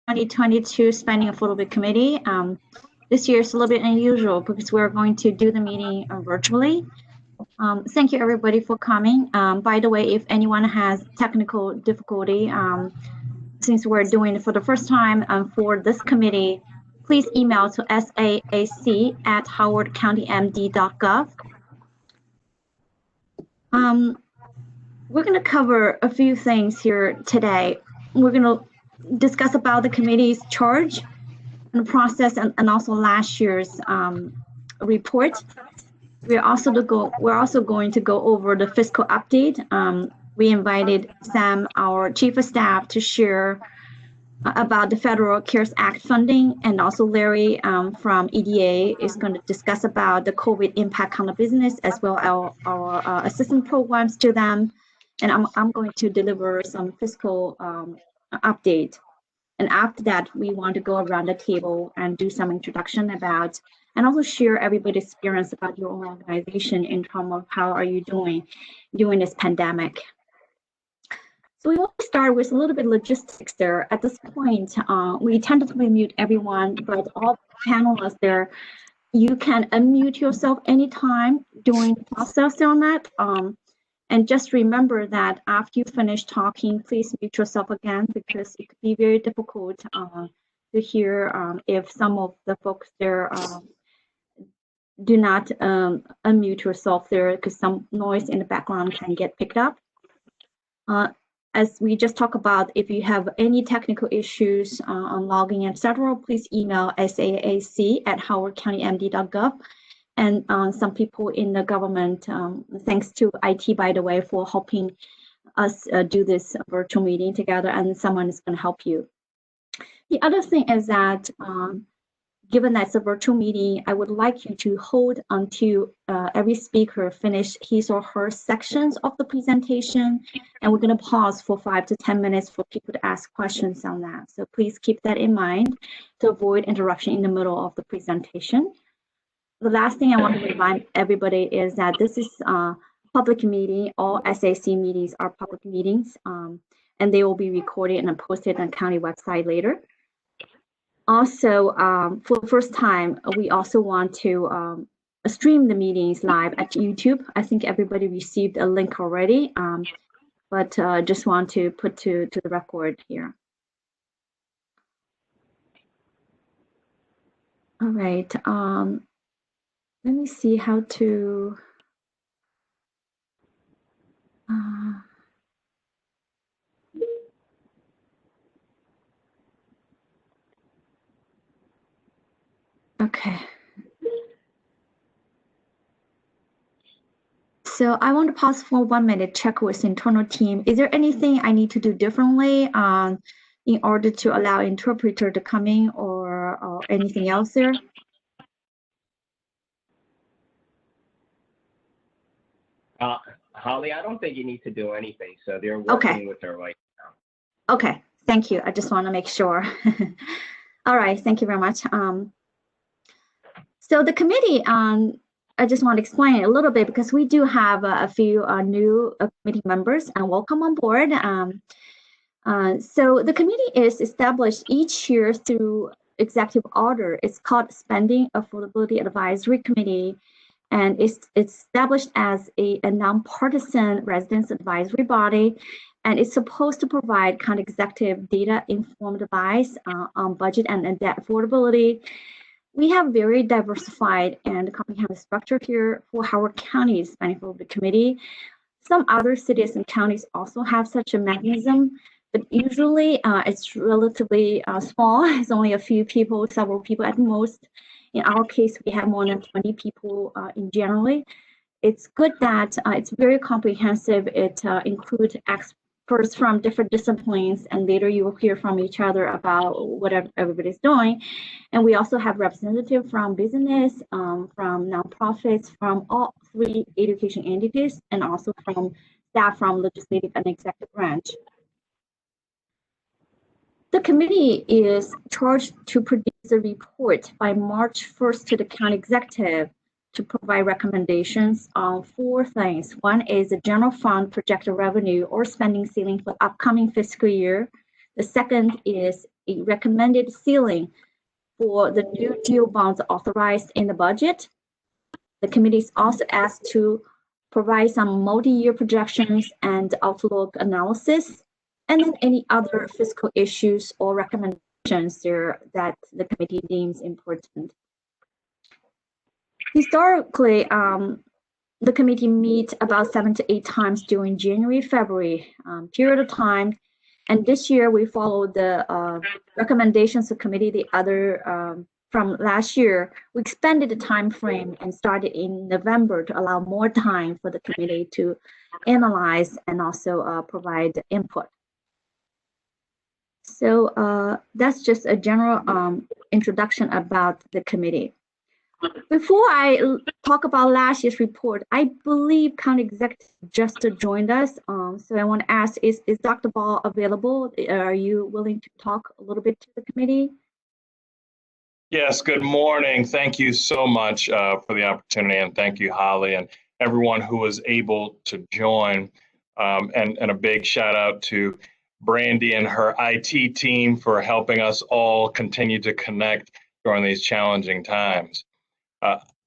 2022 Spending Affordability Committee. This year is a little bit unusual because we're going to do the meeting virtually. Thank you everybody for coming. By the way, if anyone has technical difficulty, since we're doing it for the first time for this committee, please email to SAAC@howardcountymd.gov. We're going to cover a few things here today. We're going to discuss about the committee's charge and the process, and also last year's report. We're also going to go over the fiscal update. We invited Sam, our chief of staff, to share about the Federal CARES Act funding, and also Larry from EDA is going to discuss about the COVID impact on the business, as well as our assistance programs to them. And I'm going to deliver some fiscal update. And after that, we want to go around the table and do some introduction about, and also share everybody's experience about your own organization in terms of how are you doing during this pandemic. So we want to start with a little bit of logistics there. At this point, we tentatively mute everyone, but all panelists there, you can unmute yourself anytime during the process on that. And just remember that after you finish talking, please mute yourself again, because it could be very difficult to hear if some of the folks there do not unmute yourself there, because some noise in the background can get picked up. As we just talked about, if you have any technical issues on logging, etc., please email SAAC@howardcountymd.gov. And some people in the government, thanks to IT, by the way, for helping us do this virtual meeting together, and someone is going to help you. The other thing is that, given that it's a virtual meeting, I would like you to hold until every speaker finish his or her sections of the presentation, and we're going to pause for 5 to 10 minutes for people to ask questions on that. So please keep that in mind to avoid interruption in the middle of the presentation. The last thing I want to remind everybody is that this is a public meeting. All SAC meetings are public meetings, and they will be recorded and posted on the county website later. Also, for the first time, we also want to stream the meetings live at YouTube. I think everybody received a link already, but just want to put to the record here. All right. Let me see how to. Okay. So I want to pause for 1 minute, check with internal team. Is there anything I need to do differently in order to allow interpreter to come in, or anything else there? Holly, I don't think you need to do anything. So they're working with her right now. Okay, thank you. I just want to make sure. All right, thank you very much. So the committee, I just want to explain a little bit, because we do have a few new committee members, and welcome on board. So the committee is established each year through executive order. It's called Spending Affordability Advisory Committee, and it's established as a nonpartisan residents advisory body, and it's supposed to provide kind of executive data-informed advice on budget and debt affordability. We have very diversified and comprehensive structure here for Howard County's Spending Affordability Committee. Some other cities and counties also have such a mechanism, but usually it's relatively small. It's only a few people, several people at most. In our case, we have more than 20 people in generally. It's good that it's very comprehensive. It includes experts from different disciplines, and later you will hear from each other about what everybody's doing. And we also have representatives from business, from nonprofits, from all 3 education entities, and also from staff from legislative and executive branch. The committee is charged to produce a report by March 1st to the county executive to provide recommendations on 4 things. One is the general fund projected revenue or spending ceiling for upcoming fiscal year. The second is a recommended ceiling for the new GO bonds authorized in the budget. The committee is also asked to provide some multi-year projections and outlook analysis, and then any other fiscal issues or recommendations there that the committee deems important. Historically, the committee meets about 7 to 8 times during January, February period of time. And this year we followed the recommendations of committee, the other from last year. We expanded the time frame and started in November to allow more time for the committee to analyze and also provide input. So that's just a general introduction about the committee. Before I talk about last year's report, I believe County Executive just joined us. So I want to ask, is Dr. Ball available? Are you willing to talk a little bit to the committee? Yes, good morning. Thank you so much for the opportunity, and thank you, Holly, and everyone who was able to join. And a big shout out to Brandy and her IT team for helping us all continue to connect during these challenging times.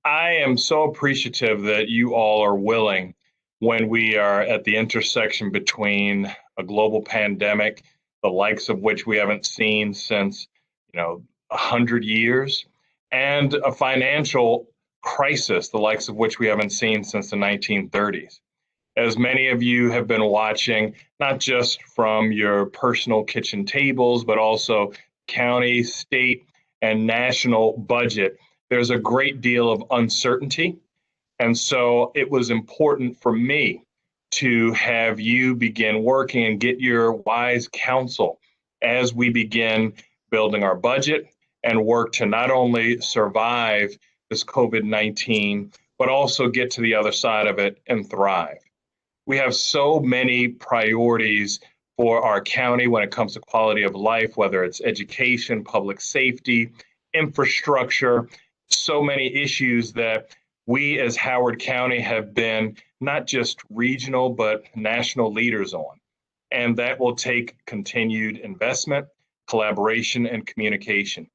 I am so appreciative that you all are willing, when we are at the intersection between a global pandemic, the likes of which we haven't seen since, 100 years, and a financial crisis, the likes of which we haven't seen since the 1930s. As many of you have been watching, not just from your personal kitchen tables, but also county, state, and national budget, there's a great deal of uncertainty. And so it was important for me to have you begin working and get your wise counsel as we begin building our budget and work to not only survive this COVID-19, but also get to the other side of it and thrive. We have so many priorities for our county when it comes to quality of life, whether it's education, public safety, infrastructure, so many issues that we as Howard County have been not just regional, but national leaders on. And that will take continued investment, collaboration, and communication.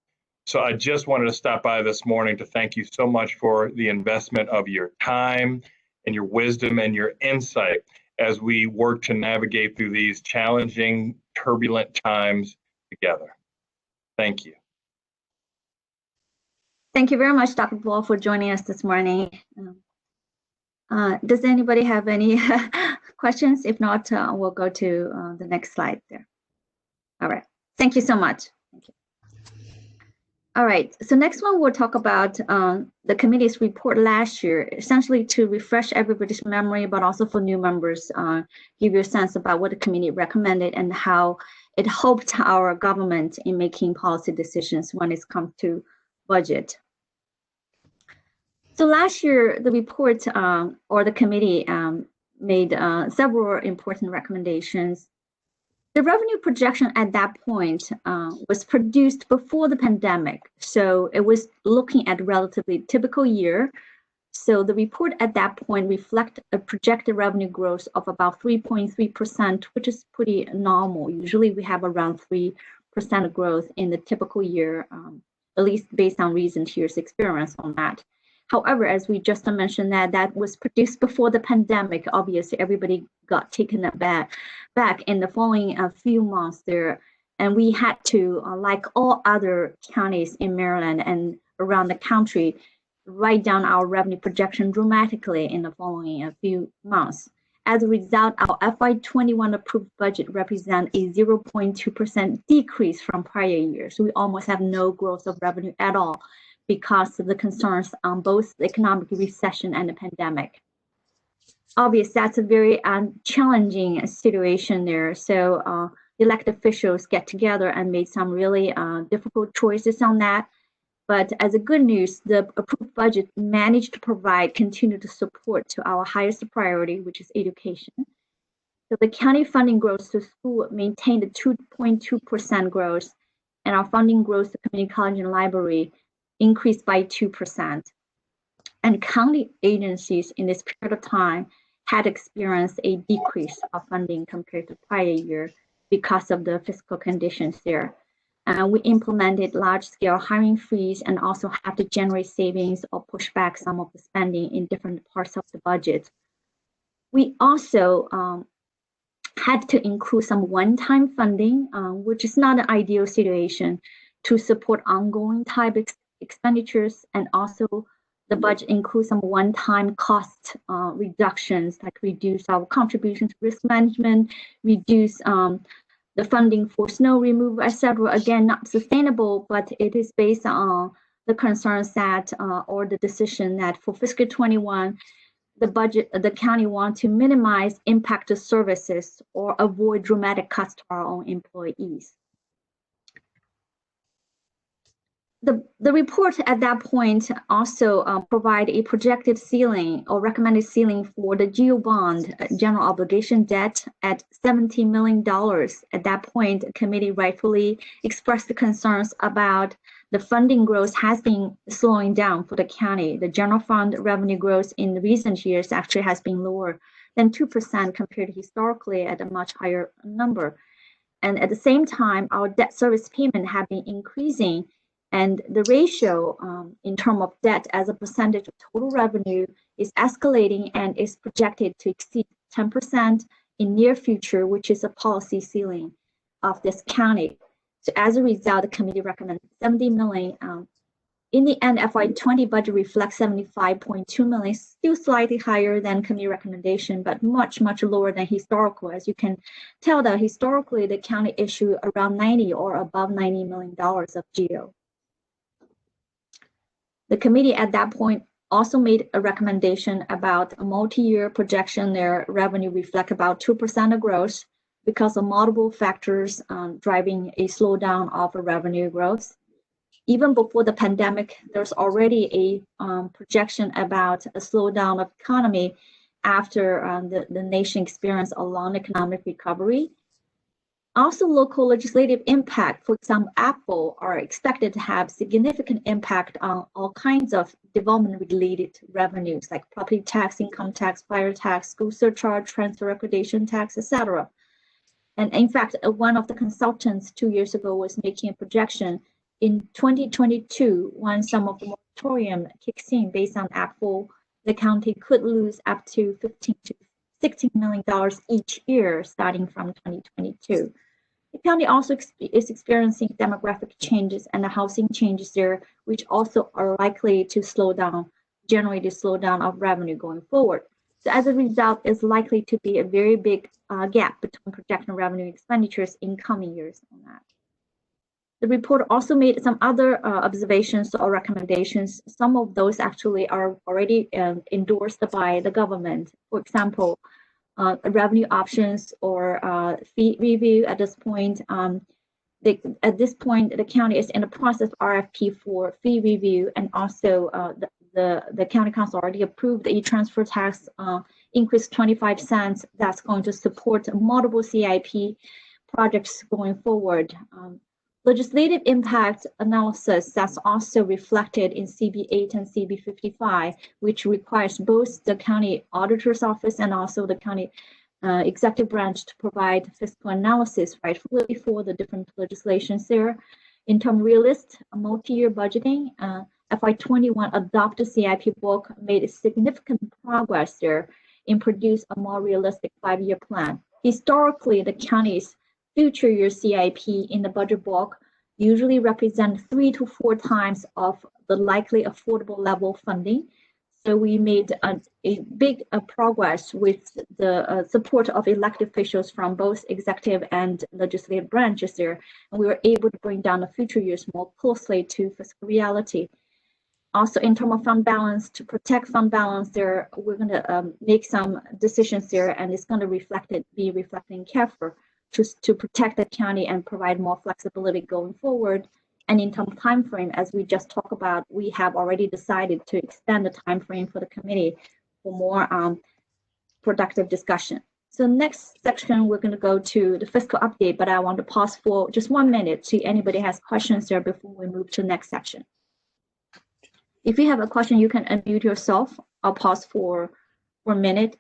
So I just wanted to stop by this morning to thank you so much for the investment of your time and your wisdom and your insight as we work to navigate through these challenging, turbulent times together. Thank you. Thank you very much, Dr. Ball, for joining us this morning. Does anybody have any questions? If not, we'll go to the next slide there. All right. Thank you so much. Thank you. All right. So next one, we'll talk about the committee's report last year, essentially to refresh everybody's memory, but also for new members, give you a sense about what the committee recommended and how it helped our government in making policy decisions when it comes to budget. So last year, the report or the committee made several important recommendations. The revenue projection at that point was produced before the pandemic, so it was looking at a relatively typical year. So the report at that point reflected a projected revenue growth of about 3.3%, which is pretty normal. Usually we have around 3% growth in the typical year, at least based on recent years' experience on that. However, as we just mentioned, that was produced before the pandemic. Obviously, everybody got taken back in the following few months there. And we had to, like all other counties in Maryland and around the country, write down our revenue projection dramatically in the following few months. As a result, our FY21 approved budget represents a 0.2% decrease from prior years. So we almost have no growth of revenue at all, because of the concerns on both the economic recession and the pandemic. Obviously, that's a very challenging situation there. So elected officials get together and made some really difficult choices on that. But as a good news, the approved budget managed to provide continued support to our highest priority, which is education. So the county funding growth to school maintained a 2.2% growth, and our funding growth to community college and library increased by 2%. And county agencies in this period of time had experienced a decrease of funding compared to prior year because of the fiscal conditions there. We implemented large-scale hiring freeze and also have to generate savings or push back some of the spending in different parts of the budget. We also had to include some one-time funding, which is not an ideal situation, to support ongoing type expenditures, and also the budget includes some one-time cost reductions, like reduce our contribution to risk management, reduce the funding for snow removal, etc. Again, not sustainable, but it is based on the concerns that or the decision that for fiscal 21, the county want to minimize impact to services or avoid dramatic cuts to our own employees. The report at that point also provide a projected ceiling or recommended ceiling for the GO bond general obligation debt at $17 million. At that point, the committee rightfully expressed the concerns about the funding growth has been slowing down for the county. The general fund revenue growth in the recent years actually has been lower than 2% compared to historically at a much higher number. And at the same time, our debt service payment have been increasing, and the ratio in terms of debt as a percentage of total revenue is escalating and is projected to exceed 10% in near future, which is a policy ceiling of this county. So as a result, the committee recommends $70 million. In the end, FY20 budget reflects $75.2 million, still slightly higher than committee recommendation, but much, much lower than historical. As you can tell that historically, the county issued around 90 or above $90 million of GO. The committee at that point also made a recommendation about a multi-year projection. Their revenue reflect about 2% of growth because of multiple factors driving a slowdown of revenue growth. Even before the pandemic, there's already a projection about a slowdown of economy after the nation experienced a long economic recovery. Also, local legislative impact, for example, Apple, are expected to have significant impact on all kinds of development-related revenues, like property tax, income tax, fire tax, school surcharge, transfer recordation tax, etc. And in fact, one of the consultants 2 years ago was making a projection in 2022, when some of the moratorium kicks in based on Apple, the county could lose up to $15 to $16 million each year starting from 2022. The county also is experiencing demographic changes and the housing changes there, which also are likely to generate a slowdown of revenue going forward. So as a result, it's likely to be a very big gap between projected revenue and expenditures in coming years on that. The report also made some other observations or recommendations. Some of those actually are already endorsed by the government. For example, revenue options or fee review at this point. At this point, the county is in the process of RFP for fee review, and also the county council already approved the e-transfer tax increase 25 cents. That's going to support multiple CIP projects going forward. Legislative impact analysis that's also reflected in CB8 and CB55, which requires both the county auditor's office and also the county executive branch to provide fiscal analysis rightfully for the different legislations there. In terms of realist multi-year budgeting, FY21 adopted CIP book made significant progress there in produce a more realistic 5-year plan. Historically, the county's future year CIP in the budget book usually represent 3 to 4 times of the likely affordable level funding. So we made a big progress with the support of elected officials from both executive and legislative branches there. And we were able to bring down the future years more closely to fiscal reality. Also, in terms of fund balance, to protect fund balance there, we're going to make some decisions there, and it's going to be reflecting careful to protect the county and provide more flexibility going forward. And in terms of time frame, as we just talked about, we have already decided to extend the time frame for the committee for more productive discussion. So next section, we're going to go to the fiscal update, but I want to pause for just 1 minute, see anybody has questions there before we move to the next section. If you have a question, you can unmute yourself. I'll pause for 1 minute.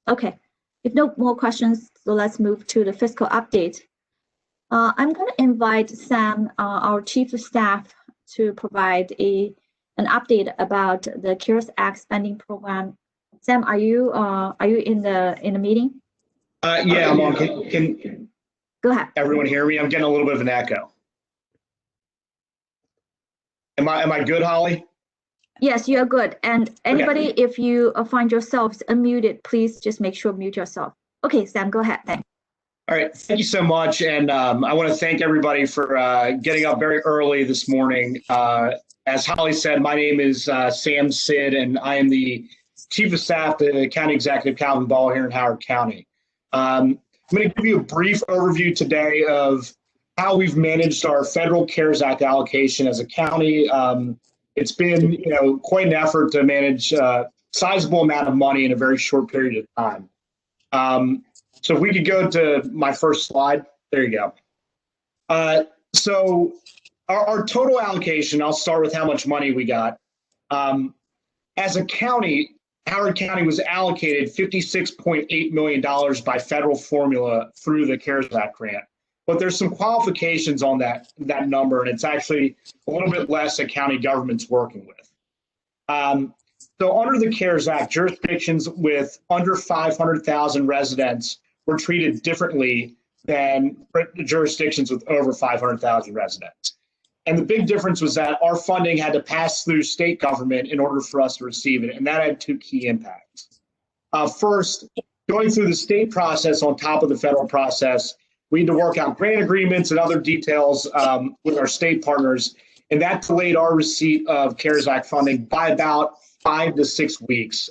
Okay, if no more questions, So let's move to the fiscal update. I'm going to invite Sam, our Chief of Staff, to provide an update about the CARES Act spending program. Sam, are you in the meeting? Yeah, I'm on. Can Go ahead. everyone hear me? I'm getting a little bit of an echo. Am I good, Holly? Yes, you are good. And anybody, if you find yourselves unmuted, please just make sure mute yourself. Okay, Sam, go ahead. Thanks. All right, thank you so much. And I want to thank everybody for getting up very early this morning. As Holly said, my name is Sam Sid, and I am the Chief of Staff to County Executive Calvin Ball here in Howard County. I'm going to give you a brief overview today of how we've managed our federal CARES Act allocation as a county. It's been, quite an effort to manage a sizable amount of money in a very short period of time. So if we could go to my first slide, there you go. So our total allocation, I'll start with how much money we got. As a county, Howard County was allocated $56.8 million by federal formula through the CARES Act grant. But there's some qualifications on that number, and it's actually a little bit less that county government's working with. So under the CARES Act, jurisdictions with under 500,000 residents were treated differently than jurisdictions with over 500,000 residents. And the big difference was that our funding had to pass through state government in order for us to receive it, and that had two key impacts. First, going through the state process on top of the federal process, we had to work out grant agreements and other details with our state partners, and that delayed our receipt of CARES Act funding by about 5 to 6 weeks.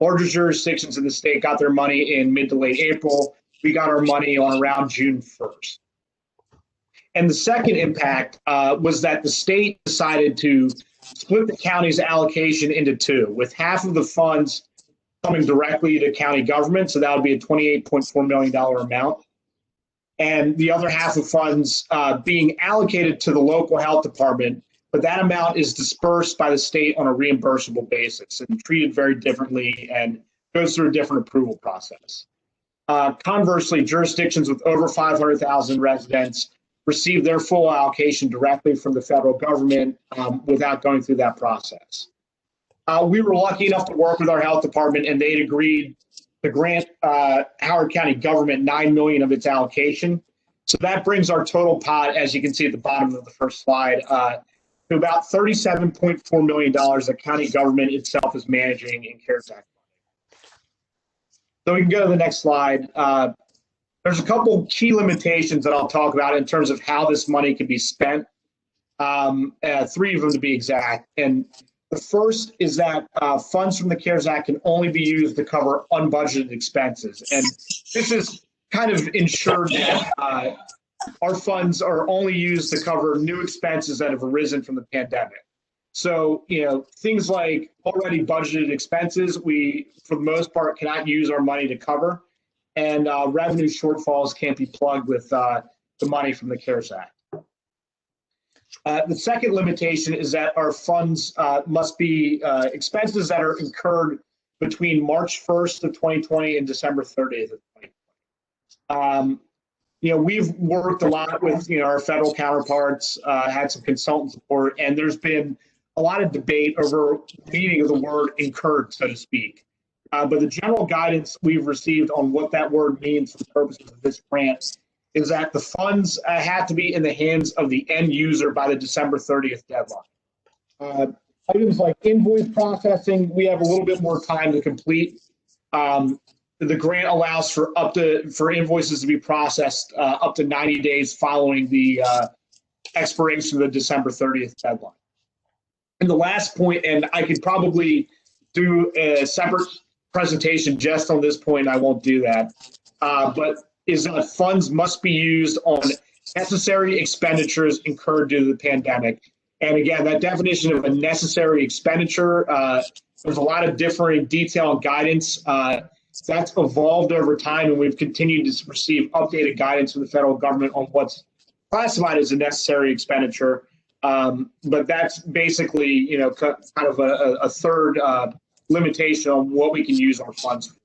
Larger jurisdictions in the state got their money in mid to late April. We got our money on around June 1st. And the second impact was that the state decided to split the county's allocation into two, with half of the funds coming directly to county government, so that would be a $28.4 million amount, and the other half of funds being allocated to the local health department, but that amount is dispersed by the state on a reimbursable basis and treated very differently and goes through a different approval process. Conversely, jurisdictions with over 500,000 residents receive their full allocation directly from the federal government without going through that process. We were lucky enough to work with our health department, and they'd agreed to grant Howard County government $9 million of its allocation. So that brings our total pot, as you can see at the bottom of the first slide, to about $37.4 million that county government itself is managing in CARES Act funding. So we can go to the next slide. There's a couple key limitations that I'll talk about in terms of how this money can be spent, 3 of them to be exact. And the first is that funds from the CARES Act can only be used to cover unbudgeted expenses. And this is kind of ensured that our funds are only used to cover new expenses that have arisen from the pandemic. So, things like already budgeted expenses, we, for the most part, cannot use our money to cover. And revenue shortfalls can't be plugged with the money from the CARES Act. The second limitation is that our funds must be expenses that are incurred between March 1st of 2020 and December 30th of 2020. We've worked a lot with our federal counterparts, had some consultant support, and there's been a lot of debate over the meaning of the word incurred, so to speak. But the general guidance we've received on what that word means for the purposes of this grant is that the funds have to be in the hands of the end user by the December 30th deadline. Items like invoice processing, we have a little bit more time to complete. The grant allows for invoices to be processed up to 90 days following the expiration of the December 30th deadline. And the last point, and I could probably do a separate presentation just on this point, I won't do that, but is that funds must be used on necessary expenditures incurred due to the pandemic. And again, that definition of a necessary expenditure, there's a lot of differing detail and guidance. That's evolved over time, and we've continued to receive updated guidance from the federal government on what's classified as a necessary expenditure. But that's basically, kind of a third limitation on what we can use our funds for.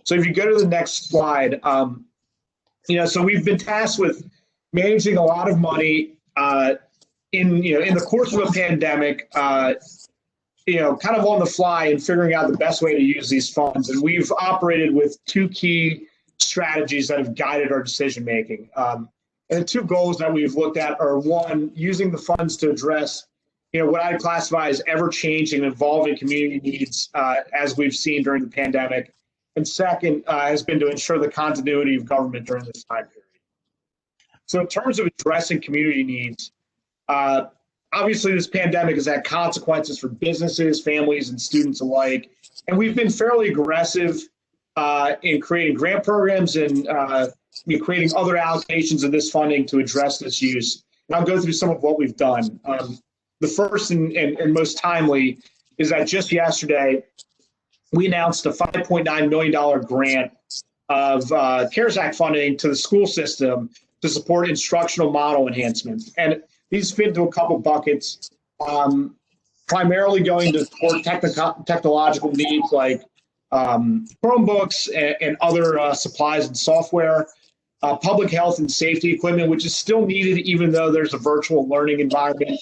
So if you go to the next slide, so we've been tasked with managing a lot of money in the course of a pandemic, kind of on the fly and figuring out the best way to use these funds. And we've operated with two key strategies that have guided our decision making. And the two goals that we've looked at are, one, using the funds to address what I classify as ever-changing and evolving community needs, as we've seen during the pandemic. And second has been to ensure the continuity of government during this time period. So in terms of addressing community needs, obviously this pandemic has had consequences for businesses, families, and students alike. And we've been fairly aggressive in creating grant programs and creating other allocations of this funding to address this use. And I'll go through some of what we've done. The first and most timely is that just yesterday, we announced a $5.9 million grant of CARES Act funding to the school system to support instructional model enhancements. And these fit into a couple buckets, primarily going to support technological needs like Chromebooks and other supplies and software, public health and safety equipment, which is still needed even though there's a virtual learning environment.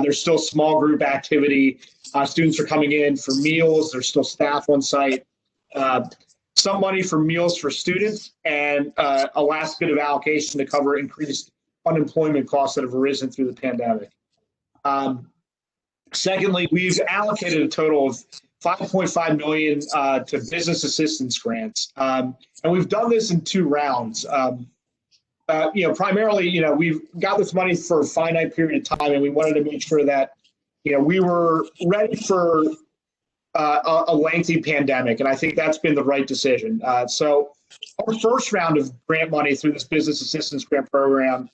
There's still small group activity. Students are coming in for meals. There's still staff on site. Some money for meals for students, and a last bit of allocation to cover increased unemployment costs that have arisen through the pandemic. Secondly, we've allocated a total of $5.5 million to business assistance grants, and we've done this in two rounds. Primarily, we've got this money for a finite period of time, and we wanted to make sure that we were ready for a lengthy pandemic, and I think that's been the right decision. So our first round of grant money through this business assistance grant program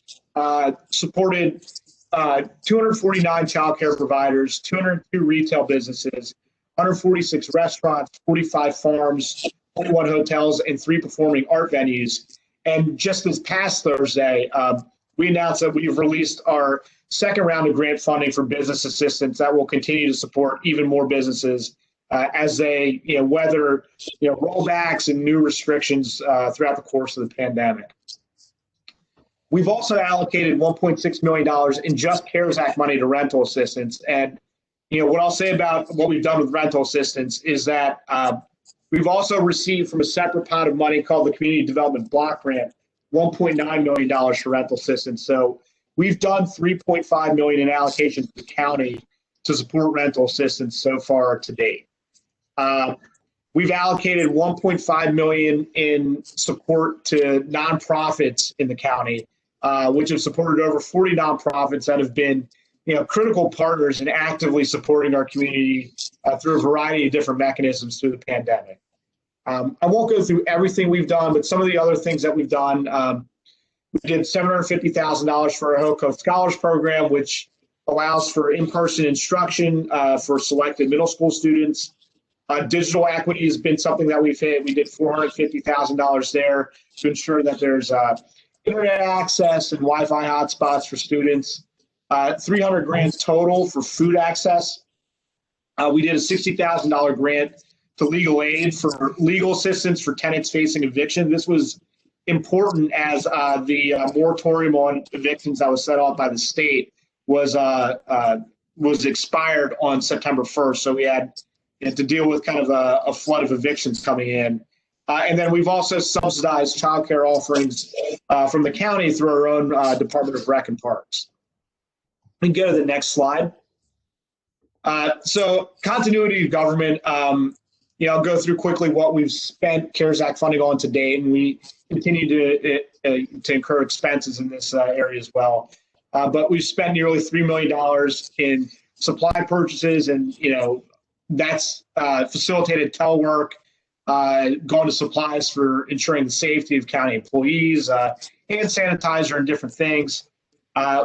supported 249 childcare providers, 202 retail businesses, 146 restaurants, 45 farms, 21 hotels, and 3 performing art venues. And just this past Thursday, we announced that we've released our second round of grant funding for business assistance that will continue to support even more businesses as they weather rollbacks and new restrictions throughout the course of the pandemic. We've also allocated $1.6 million in just CARES Act money to rental assistance. And what I'll say about what we've done with rental assistance is that we've also received from a separate pot of money called the Community Development Block Grant, $1.9 million for rental assistance. So we've done $3.5 million in allocations to the county to support rental assistance so far to date. We've allocated $1.5 million in support to nonprofits in the county, which have supported over 40 nonprofits that have been critical partners in actively supporting our community through a variety of different mechanisms through the pandemic. I won't go through everything we've done, but some of the other things that we've done, we did $750,000 for our Hillco Scholars Program, which allows for in-person instruction for selected middle school students. Digital equity has been something that we've hit. We did $450,000 there to ensure that there's internet access and Wi-Fi hotspots for students. 300 grants total for food access. We did a $60,000 grant to legal aid for legal assistance for tenants facing eviction. This was important as the moratorium on evictions that was set off by the state was expired on September 1st. So we had to deal with kind of a flood of evictions coming in. And then we've also subsidized childcare offerings from the county through our own Department of Rec and Parks. We can go to the next slide. So continuity of government, I'll go through quickly what we've spent CARES Act funding on to date, and we continue to incur expenses in this area as well. But we've spent nearly $3 million in supply purchases, and that's facilitated telework, gone to supplies for ensuring the safety of county employees, hand sanitizer and different things.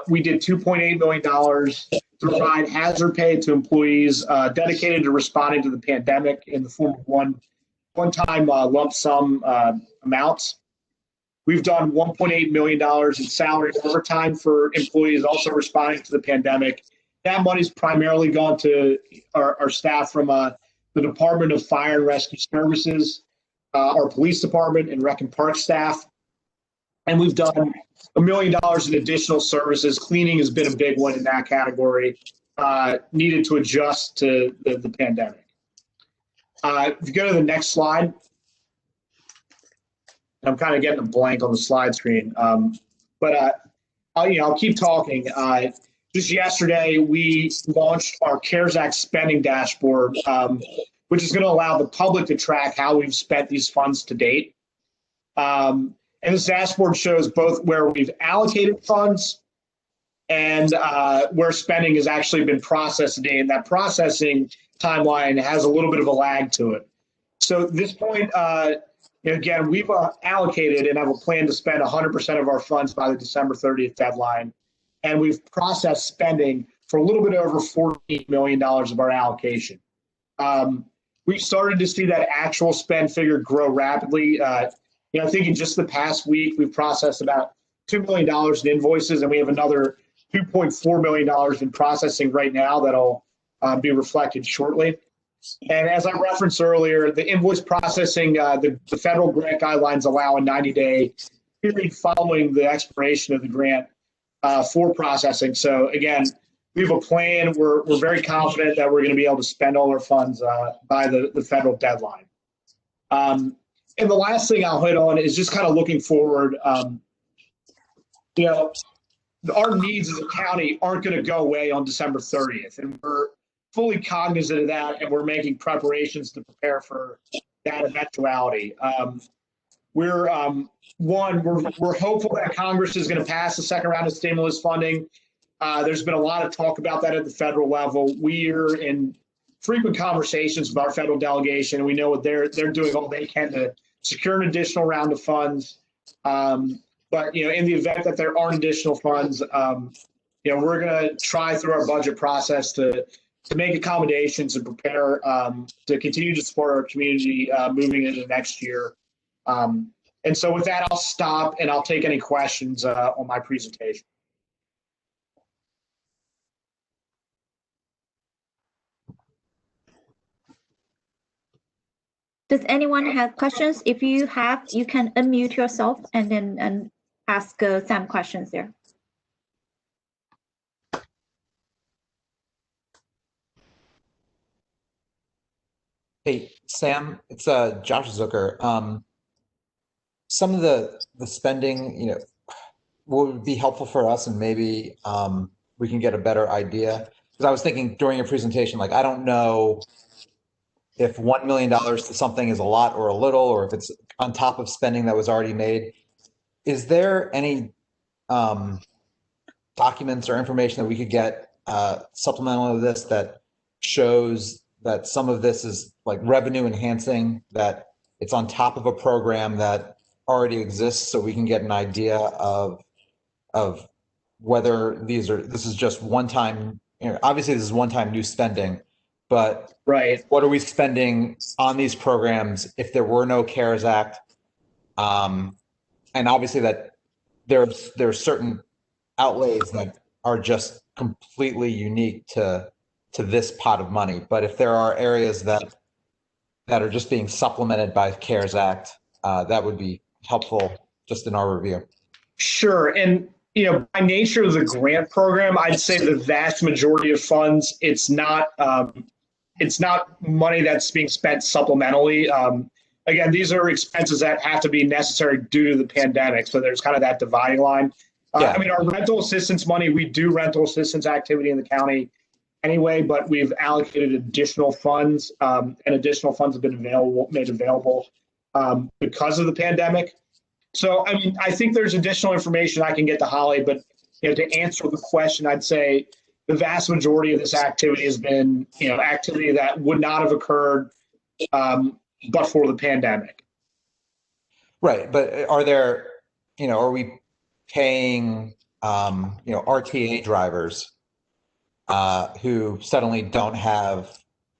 We did $2.8 million to provide hazard pay to employees dedicated to responding to the pandemic in the form of one-time lump sum amounts. We've done $1.8 million in salary overtime for employees also responding to the pandemic. That money's primarily gone to our staff from the Department of Fire and Rescue Services. our police department and rec and park staff. And we've done $1 million in additional services. Cleaning has been a big one in that category, needed to adjust to the pandemic. If you go to the next slide, I'm kind of getting a blank on the slide screen, but I'll keep talking. Just yesterday, we launched our CARES Act spending dashboard, which is going to allow the public to track how we've spent these funds to date. And this dashboard shows both where we've allocated funds and where spending has actually been processed today. And that processing timeline has a little bit of a lag to it. So at this point, again, we've allocated and have a plan to spend 100% of our funds by the December 30th deadline. And we've processed spending for a little bit over $14 million of our allocation. We've started to see that actual spend figure grow rapidly. I think in just the past week, we've processed about $2 million in invoices, and we have another $2.4 million in processing right now that'll be reflected shortly. And as I referenced earlier, the invoice processing, the federal grant guidelines allow a 90-day period following the expiration of the grant for processing. So again, we have a plan. We're very confident that we're going to be able to spend all our funds by the federal deadline. And the last thing I'll hit on is just kind of looking forward. Our needs as a county aren't going to go away on December 30th, and we're fully cognizant of that, and we're making preparations to prepare for that eventuality. We're hopeful that Congress is going to pass the second round of stimulus funding. There's been a lot of talk about that at the federal level. We're in frequent conversations with our federal delegation, and we know what they're doing all they can to secure an additional round of funds. But in the event that there aren't additional funds, we're going to try through our budget process to make accommodations and prepare to continue to support our community moving into next year. And so with that, I'll stop and I'll take any questions on my presentation. Does anyone have questions? If you have, you can unmute yourself and then ask Sam questions there. Hey, Sam, it's Josh Zucker. Some of the spending, would be helpful for us, and maybe we can get a better idea. Because I was thinking during your presentation, I don't know if $1 million to something is a lot or a little, or if it's on top of spending that was already made. Is there any documents or information that we could get supplemental to this that shows that some of this is revenue enhancing, that it's on top of a program that already exists, so we can get an idea of whether this is just one time, obviously this is one-time new spending, but right, what are we spending on these programs if there were no CARES Act? And obviously that there's certain outlays that are just completely unique to this pot of money. But if there are areas that are just being supplemented by CARES Act, that would be helpful just in our review. Sure. And by nature of the grant program, I'd say the vast majority of funds, it's not money that's being spent supplementally. Again, these are expenses that have to be necessary due to the pandemic. So there's kind of that dividing line. Yeah. Our rental assistance money, we do rental assistance activity in the county anyway, but we've allocated additional funds, and additional funds have been made available because of the pandemic. So, I think there's additional information I can get to Holly, but to answer the question, I'd say the vast majority of this activity has been, activity that would not have occurred but for the pandemic. Right, but are there, are we paying, RTA drivers who suddenly don't have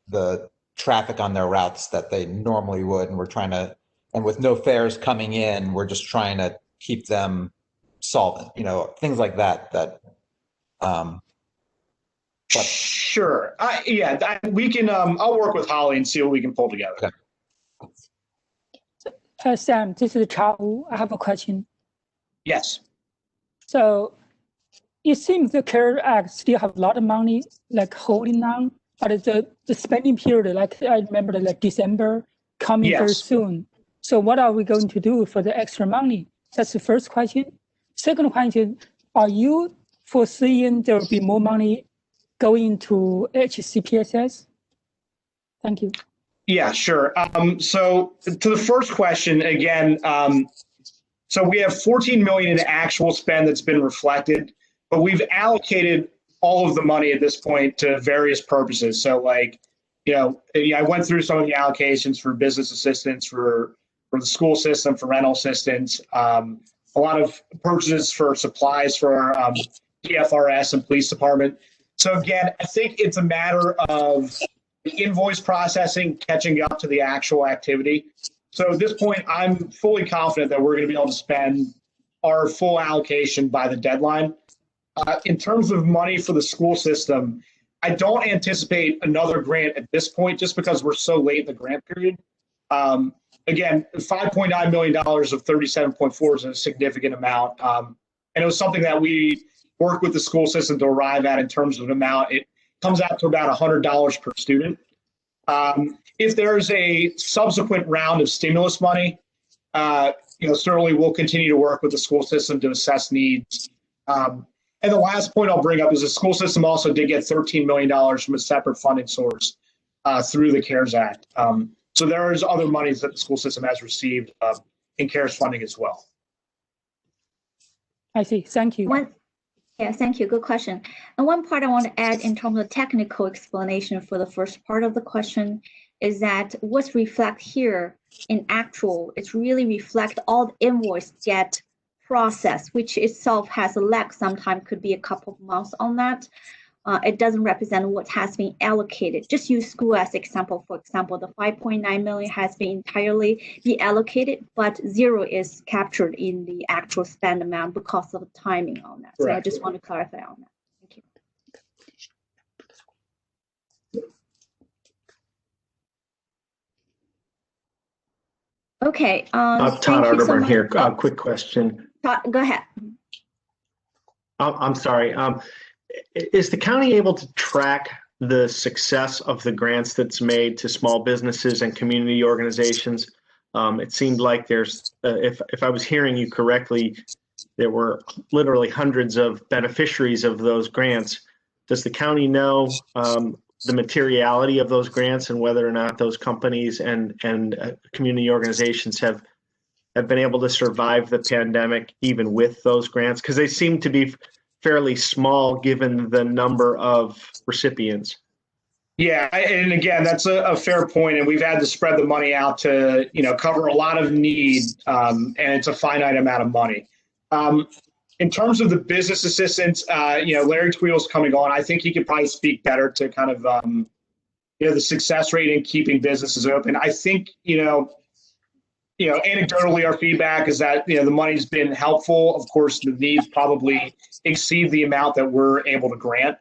the traffic on their routes that they normally would, and we're trying to, and with no fares coming in, we're just trying to keep them solvent, things like that. Sure. We can, I'll work with Holly and see what we can pull together. Okay. Sam, this is Chao. I have a question. Yes. So it seems the CARES Act still have a lot of money like holding on, but the spending period, like I remember like December coming very soon. So what are we going to do for the extra money? That's the first question. Second question, are you foreseeing there will be more money going to HCPSS? Thank you. Yeah, sure. So to the first question, again, so we have 14 million in actual spend that's been reflected, but we've allocated all of the money at this point to various purposes. So like, I went through some of the allocations for business assistance, for the school system, for rental assistance, a lot of purchases for supplies for our DFRS and police department. So again, I think it's a matter of the invoice processing catching up to the actual activity. So at this point, I'm fully confident that we're going to be able to spend our full allocation by the deadline. In terms of money for the school system, I don't anticipate another grant at this point, just because we're so late in the grant period. Again, $5.9 million of 37.4 is a significant amount. And it was something that we worked with the school system to arrive at in terms of an amount. It comes out to about $100 per student. If there's a subsequent round of stimulus money, certainly we'll continue to work with the school system to assess needs. And the last point I'll bring up is the school system also did get $13 million from a separate funding source through the CARES Act. So there's other monies that the school system has received in CARES funding as well. I see. Thank you. Yeah, thank you. Good question. And one part I want to add in terms of technical explanation for the first part of the question is that what's reflected here in actual, it's really reflect all the invoice get processed, which itself has a lag. Sometimes could be a couple of months on that. It doesn't represent what has been allocated. Just use school as example. For example, the 5.9 million has been entirely be allocated, but zero is captured in the actual spend amount because of the timing on that. So I just want to clarify on that. Thank you. Okay. Todd Arterburn here. Quick question. Todd, go ahead. I'm sorry. Is the county able to track the success of the grants that's made to small businesses and community organizations? It seemed like there's, if I was hearing you correctly, there were literally hundreds of beneficiaries of those grants. Does the county know the materiality of those grants and whether or not those companies and community organizations have been able to survive the pandemic even with those grants? Because they seem to be fairly small given the number of recipients. Yeah, and again, that's a fair point, and we've had to spread the money out to cover a lot of need, and it's a finite amount of money. In terms of the business assistance, Larry Tweel's coming on. I think he could probably speak better to kind of the success rate in keeping businesses open. I think anecdotally, our feedback is that the money's been helpful. Of course, the needs probably exceed the amount that we're able to grant,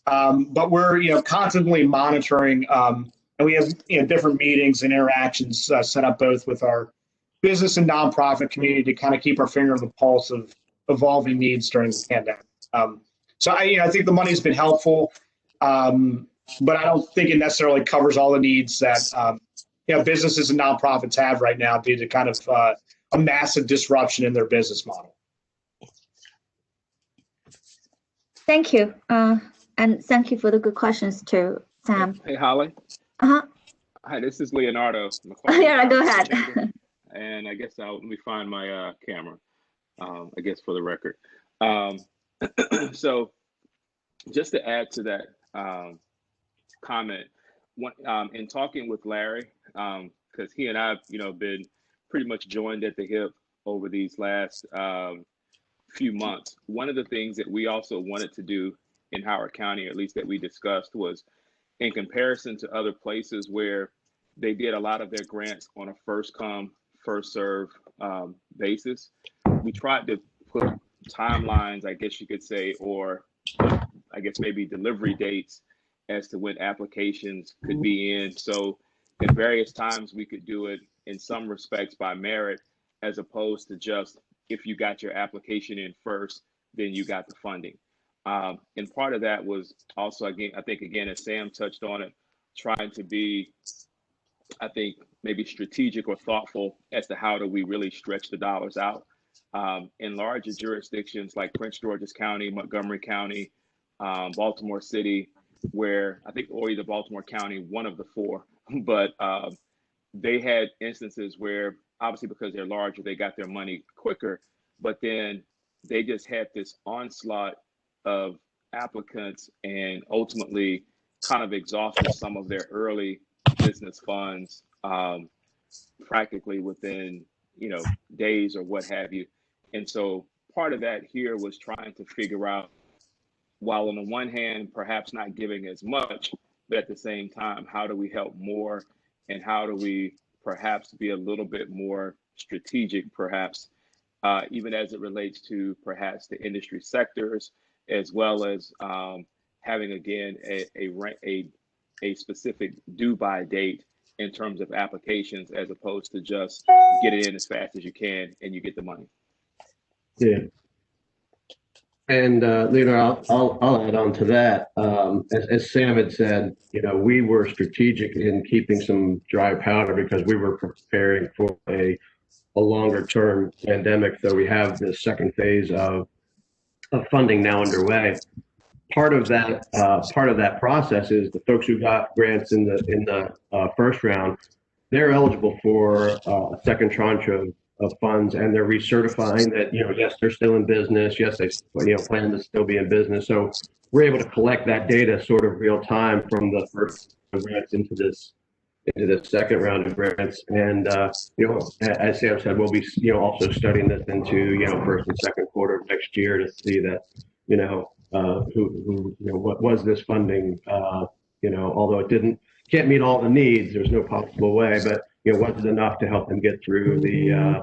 but we're constantly monitoring, and we have different meetings and interactions set up both with our business and nonprofit community to kind of keep our finger on the pulse of evolving needs during the pandemic. So I think the money's been helpful, but I don't think it necessarily covers all the needs that businesses and nonprofits have right now due to kind of a massive disruption in their business model. Thank you. And thank you for the good questions too, Sam. Hey, Holly. Hi, this is Leonardo. Yeah, go ahead. And I guess let me find my camera, I guess for the record. So just to add to that comment, in talking with Larry, because he and I've been pretty much joined at the hip over these last few months. One of the things that we also wanted to do in Howard County, or at least that we discussed, was in comparison to other places where they did a lot of their grants on a first come, first serve basis. We tried to put timelines, I guess you could say, or I guess maybe delivery dates as to when applications could be in. So at various times we could do it in some respects by merit, as opposed to just if you got your application in first, then you got the funding. And part of that was also, again, I think, again, as Sam touched on it, trying to be, I think, maybe strategic or thoughtful as to how do we really stretch the dollars out. In larger jurisdictions like Prince George's County, Montgomery County, Baltimore City, where I think, or either Baltimore County, one of the four, but they had instances where, obviously because they're larger, they got their money quicker, but then they just had this onslaught of applicants and ultimately kind of exhausted some of their early business funds practically within, days or what have you. And so part of that here was trying to figure out, while on the one hand, perhaps not giving as much, but at the same time, how do we help more, and how do we perhaps be a little bit more strategic, perhaps, even as it relates to perhaps the industry sectors, as well as having, again, a specific due by date in terms of applications, as opposed to just get it in as fast as you can and you get the money. Yeah. And I'll add on to that. As Sam had said, we were strategic in keeping some dry powder because we were preparing for a longer term pandemic. So we have the second phase of funding now underway. Part of that process is the folks who got grants in the first round, they're eligible for a second tranche of funds, and they're recertifying that, yes, they're still in business. Yes, they plan to still be in business. So we're able to collect that data sort of real time from the first grants into this second round of grants. And as Sam said, we'll be also studying this into first and second quarter of next year to see that what was this funding, although it can't meet all the needs, there's no possible way, but was it enough to help them get through the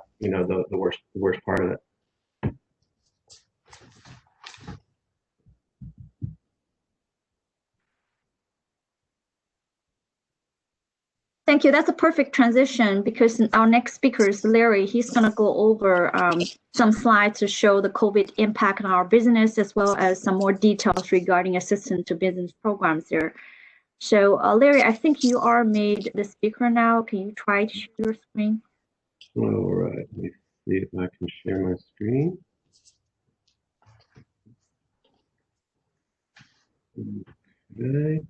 worst part of it? Thank you. That's a perfect transition, because our next speaker is Larry. He's going to go over some slides to show the COVID impact on our business, as well as some more details regarding assistance to business programs there. So Larry, I think you are made the speaker now. Can you try to share your screen? All right. Let me see if I can share my screen. Okay.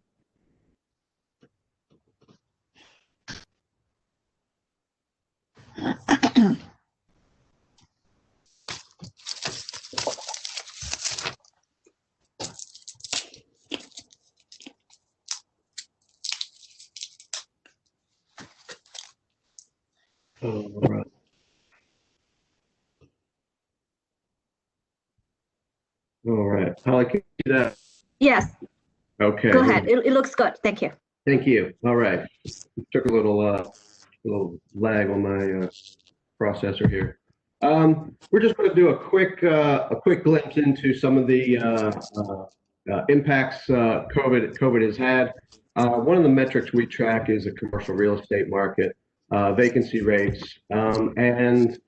All right. All right. Holly, can you see that? Yes. Okay. Go ahead. It looks good. Thank you. Thank you. All right. Took a little lag on my processor here. We're just going to do a quick glimpse into some of the impacts COVID has had. One of the metrics we track is the commercial real estate market, vacancy rates, and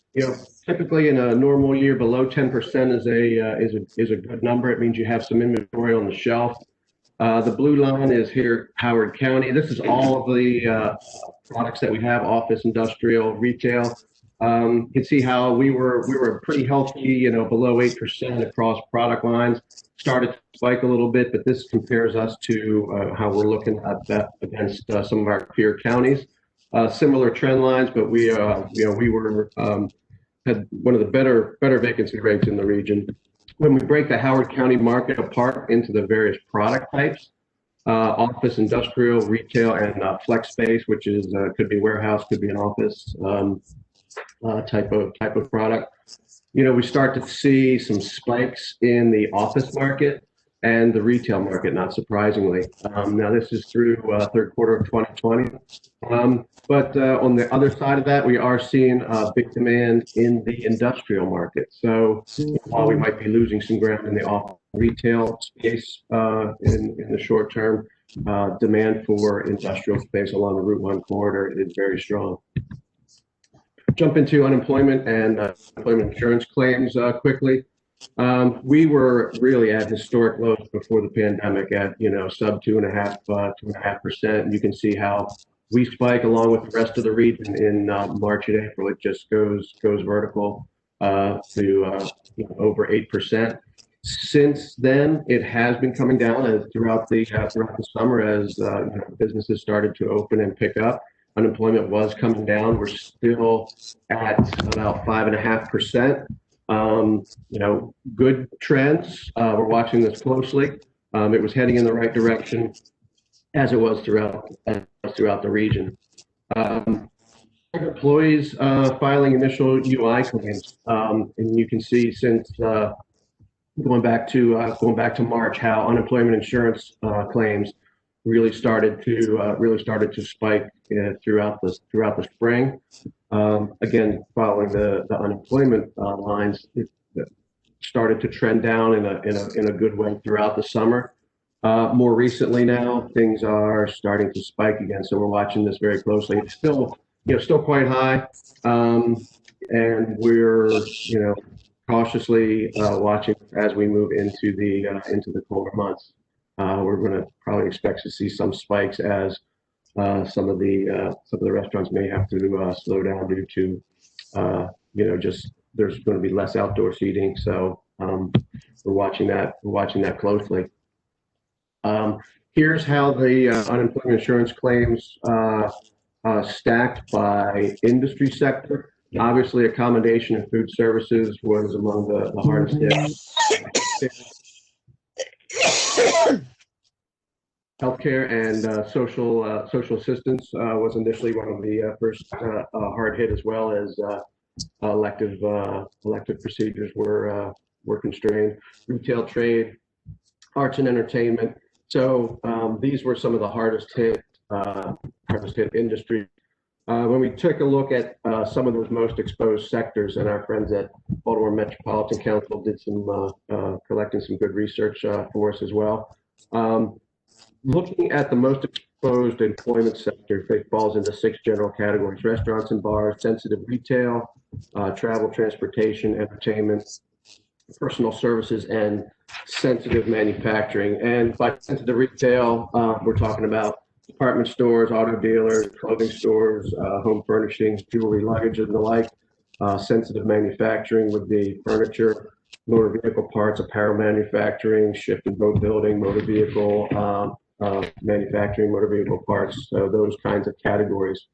typically in a normal year, below 10% is a good number. It means you have some inventory on the shelf. The blue line is here, Howard County. This is all of the products that we have: office, industrial, retail. You can see how we were pretty healthy, below 8% across product lines. Started to spike a little bit, but this compares us to how we're looking at that against some of our peer counties. Similar trend lines, but we had one of the better vacancy rates in the region. When we break the Howard County market apart into the various product types, office, industrial, retail, and flex space, which is could be warehouse, could be an office type of product. We start to see some spikes in the office market and the retail market, not surprisingly. Now this is through third quarter of 2020. But on the other side of that, we are seeing big demand in the industrial market. So while we might be losing some ground in the office retail space in the short term, demand for industrial space along the Route 1 corridor is very strong. jump into unemployment and unemployment insurance claims quickly. We were really at historic lows before the pandemic at, sub 2.5%. You can see how we spike along with the rest of the region in March and April. It just goes vertical to over 8%. Since then, it has been coming down throughout the summer as businesses started to open and pick up. Unemployment was coming down. We're still at about 5.5%. Good trends. We're watching this closely. It was heading in the right direction as it was throughout the region. Employees filing initial UI claims, and you can see since going back to March how unemployment insurance claims really started to spike throughout the spring. Again, following the unemployment lines, it started to trend down in a good way throughout the summer. More recently now, things are starting to spike again, so we're watching this very closely. It's still quite high, and we're cautiously watching as we move into the colder months. We're going to probably expect to see some spikes as some of the restaurants may have to slow down due to just there's going to be less outdoor seating. So we're watching that closely. Here's how the unemployment insurance claims stacked by industry sector. Obviously, accommodation and food services was among the hardest hit. Healthcare and social assistance was initially one of the first hard hit, as well as elective procedures were constrained. Retail, trade, arts and entertainment. So these were some of the hardest hit industries. When we took a look at some of those most exposed sectors, and our friends at Baltimore Metropolitan Council did some collecting some good research for us as well. Looking at the most exposed employment sector, it falls into 6 general categories: restaurants and bars, sensitive retail, travel, transportation, entertainment, personal services, and sensitive manufacturing. And by sensitive retail, we're talking about department stores, auto dealers, clothing stores, home furnishings, jewelry, luggage, and the like. Sensitive manufacturing would be furniture, motor vehicle parts, apparel manufacturing, ship and boat building, motor vehicle manufacturing, motor vehicle parts, so those kinds of categories.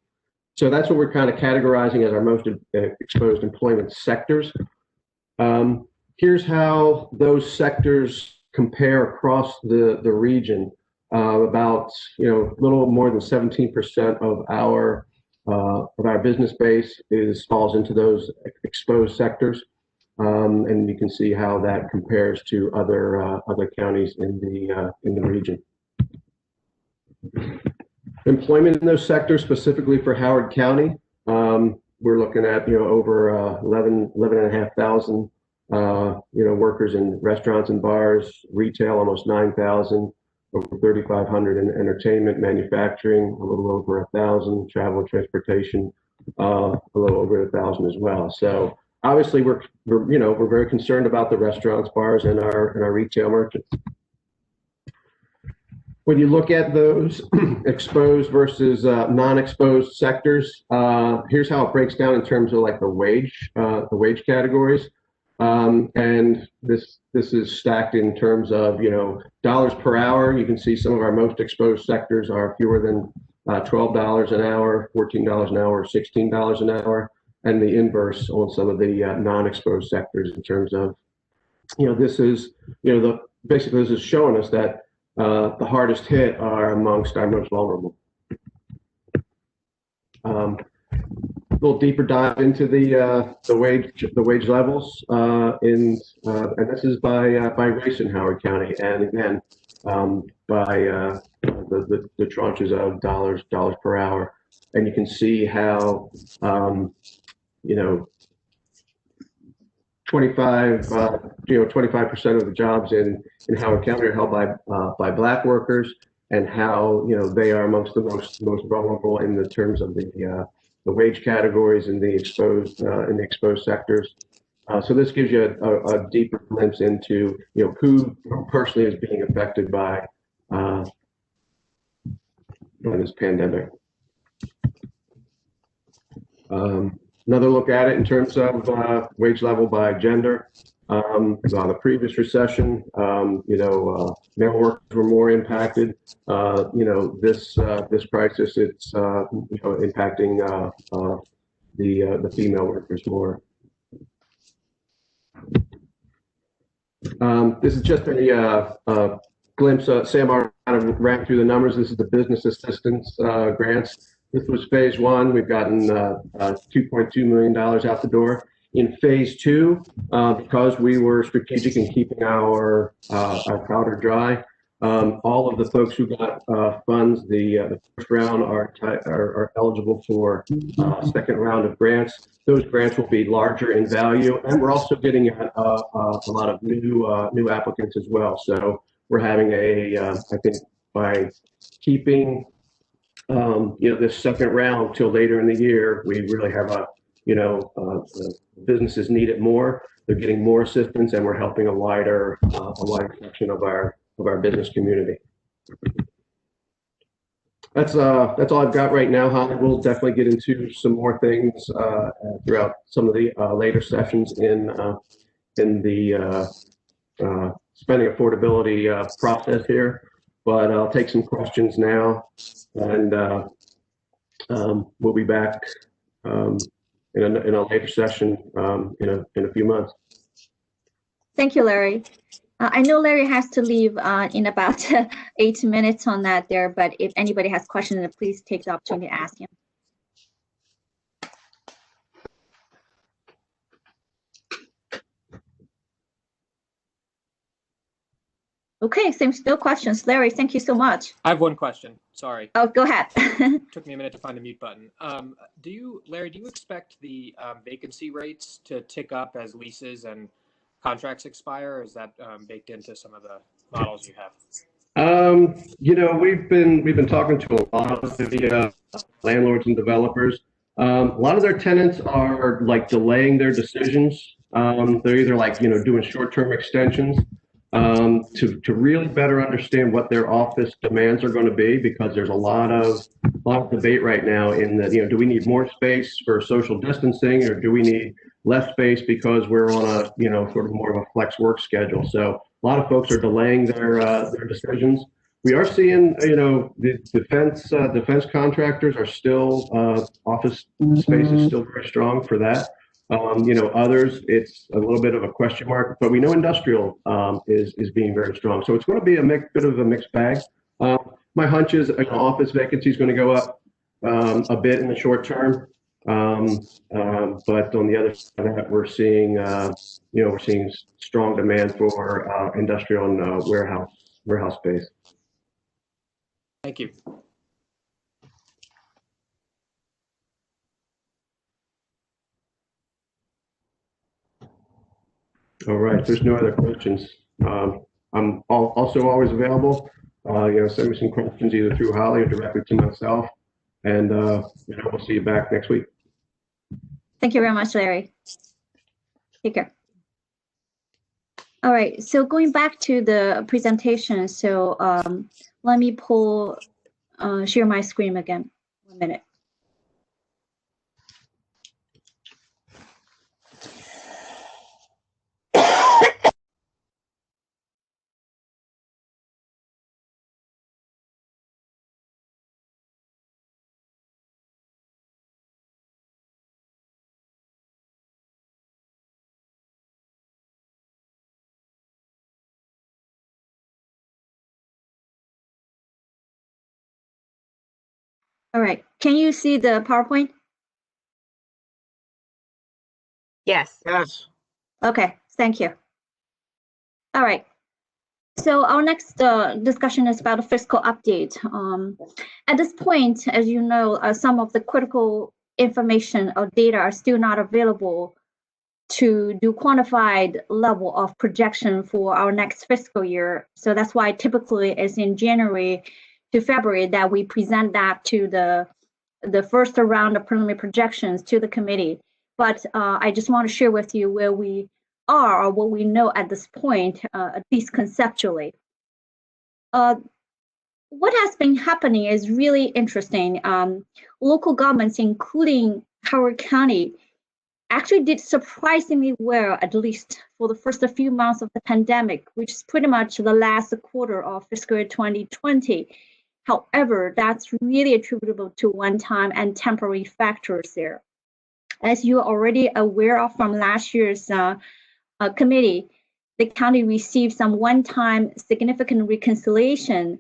So that's what we're kind of categorizing as our most exposed employment sectors. Here's how those sectors compare across the region. About a little more than 17% of our business base falls into those exposed sectors, and you can see how that compares to other counties in the region. Employment in those sectors, specifically for Howard County, we're looking at over 11,500 workers in restaurants and bars, retail almost 9,000. Over 3,500 in entertainment, manufacturing, a little over 1,000, travel, transportation, a little over 1,000 as well. So obviously, we're very concerned about the restaurants, bars, and our retail merchants. When you look at those exposed versus non-exposed sectors, here's how it breaks down in terms of like the wage categories. And this is stacked in terms of dollars per hour. You can see some of our most exposed sectors are fewer than $12 an hour, $14 an hour, $16 an hour, and the inverse on some of the non-exposed sectors in terms of this is basically this is showing us that the hardest hit are amongst our most vulnerable. A little deeper dive into the wage levels, and this is by race in Howard County, and again by the tranches of dollars per hour, and you can see how 25% of the jobs in Howard County are held by Black workers, and how they are amongst the most vulnerable in the terms of the wage categories in the exposed sectors. So this gives you a deeper glimpse into who personally is being affected by this pandemic. Another look at it in terms of wage level by gender. On the previous recession, male workers were more impacted. This crisis, it's impacting the female workers more. This is just a glimpse. Sam already kind of ran through the numbers. This is the business assistance grants. This was phase one. We've gotten $2.2 million out the door. In phase two, because we were strategic in keeping our powder dry, all of the folks who got funds, the first round are eligible for second round of grants. Those grants will be larger in value, and we're also getting a lot of new applicants as well. So we're having I think by keeping this second round till later in the year, we really have businesses need it more. They're getting more assistance, and we're helping a wider section of our business community. That's all I've got right now, Holly. We'll definitely get into some more things throughout some of the later sessions in the spending affordability process here. But I'll take some questions now, and we'll be back in a later session in a few months. Thank you, Larry. I know Larry has to leave in about 8 minutes on that there, but if anybody has questions, please take the opportunity to ask him. Okay, same still questions. Larry, thank you so much. I have one question. Sorry. Oh, go ahead. Took me a minute to find the mute button. Larry, do you expect the vacancy rates to tick up as leases and contracts expire, or is that baked into some of the models you have? We've been talking to a lot of the landlords and developers. A lot of their tenants are delaying their decisions. They're either doing short-term extensions to really better understand what their office demands are going to be, because there's a lot of debate right now in that, do we need more space for social distancing, or do we need less space because we're on a sort of more of a flex work schedule? So a lot of folks are delaying their decisions. We are seeing the defense contractors are still office space is still very strong for that. Others, it's a little bit of a question mark, but we know industrial is being very strong. So it's going to be a bit of a mixed bag. My hunch is office vacancy is going to go up a bit in the short term. But on the other side of that, we're seeing strong demand for industrial and warehouse space. Thank you. All right, if there's no other questions, I'm also always available. Send me some questions either through Holly or directly to myself, and we'll see you back next week. Thank you very much, Larry. Take care. All right, so going back to the presentation, so let me share my screen again. 1 minute. All right, can you see the PowerPoint? Yes. Yes. Okay, thank you. All right, so our next discussion is about a fiscal update. At this point, as you know, some of the critical information or data are still not available to do quantified level of projection for our next fiscal year. So that's why typically it's in January to February that we present that to the the first round of preliminary projections to the committee, but I just want to share with you where we are or what we know at this point, at least conceptually. What has been happening is really interesting. Local governments, including Howard County, actually did surprisingly well, at least for the first few months of the pandemic, which is pretty much the last quarter of fiscal year 2020. However, that's really attributable to one-time and temporary factors there. As you're already aware of from last year's committee, the county received some one-time significant reconciliation,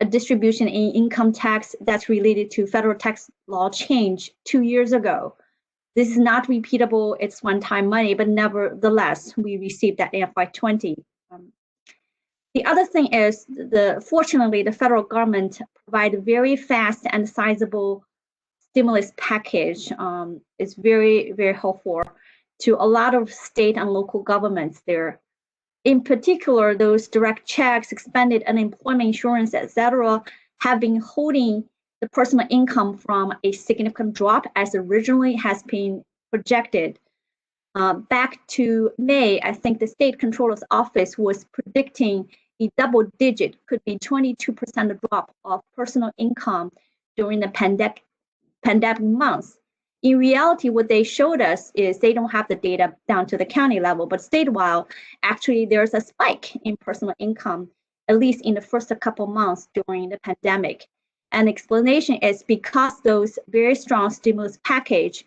a distribution in income tax that's related to federal tax law change 2 years ago. This is not repeatable, it's one-time money, but nevertheless, we received that in FY20. The other thing is, fortunately, the federal government provided very fast and sizable stimulus package. It's very, very helpful to a lot of state and local governments there. In particular, those direct checks, expanded unemployment insurance, etc., have been holding the personal income from a significant drop as originally has been projected. Back to May, I think the state controller's office was predicting a double digit, could be 22% drop of personal income during the pandemic months. In reality, what they showed us is they don't have the data down to the county level, but statewide, actually there's a spike in personal income, at least in the first couple months during the pandemic. And the explanation is because those very strong stimulus package,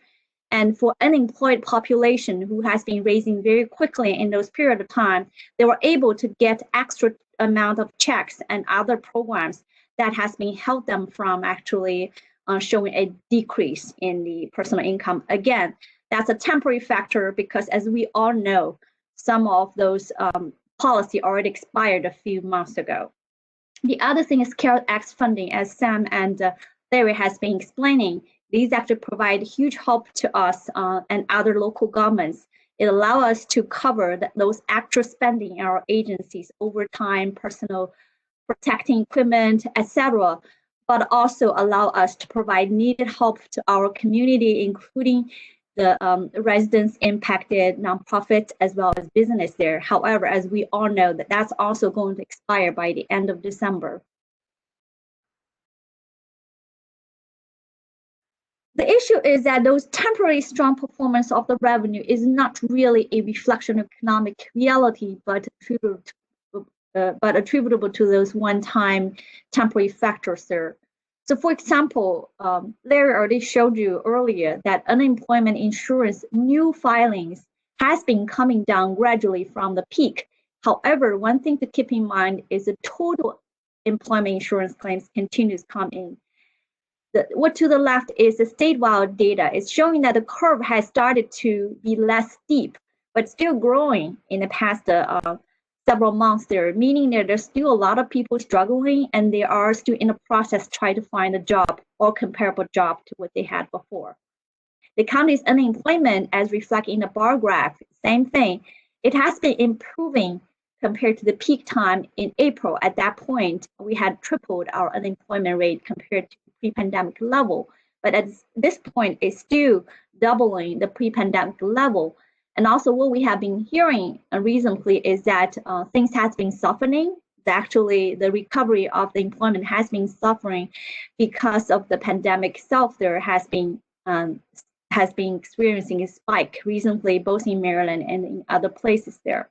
and for unemployed population who has been raising very quickly in those period of time, they were able to get extra amount of checks and other programs that has been helped them from actually showing a decrease in the personal income. Again, that's a temporary factor because as we all know, some of those policy already expired a few months ago. The other thing is CARES Act funding, as Sam and Larry has been explaining. These actually provide huge help to us and other local governments. It allows us to cover those extra spending in our agencies, overtime, personal protecting equipment, etc., but also allow us to provide needed help to our community, including the residents impacted, nonprofits, as well as business there. However, as we all know, that's also going to expire by the end of December. The issue is that those temporary strong performance of the revenue is not really a reflection of economic reality, but attributable to those one-time temporary factors there. So for example, Larry already showed you earlier that unemployment insurance new filings has been coming down gradually from the peak. However, one thing to keep in mind is the total employment insurance claims continues to come in. What to the left is the statewide data. It's showing that the curve has started to be less steep, but still growing in the past several months there, meaning that there's still a lot of people struggling and they are still in the process trying to find a job or comparable job to what they had before. The county's unemployment, as reflected in the bar graph, same thing. It has been improving compared to the peak time in April. At that point, we had tripled our unemployment rate compared to pre-pandemic level, but at this point, it's still doubling the pre-pandemic level. And also what we have been hearing recently is that things has been softening. Actually, the recovery of the employment has been suffering because of the pandemic itself. There has been experiencing a spike recently, both in Maryland and in other places there.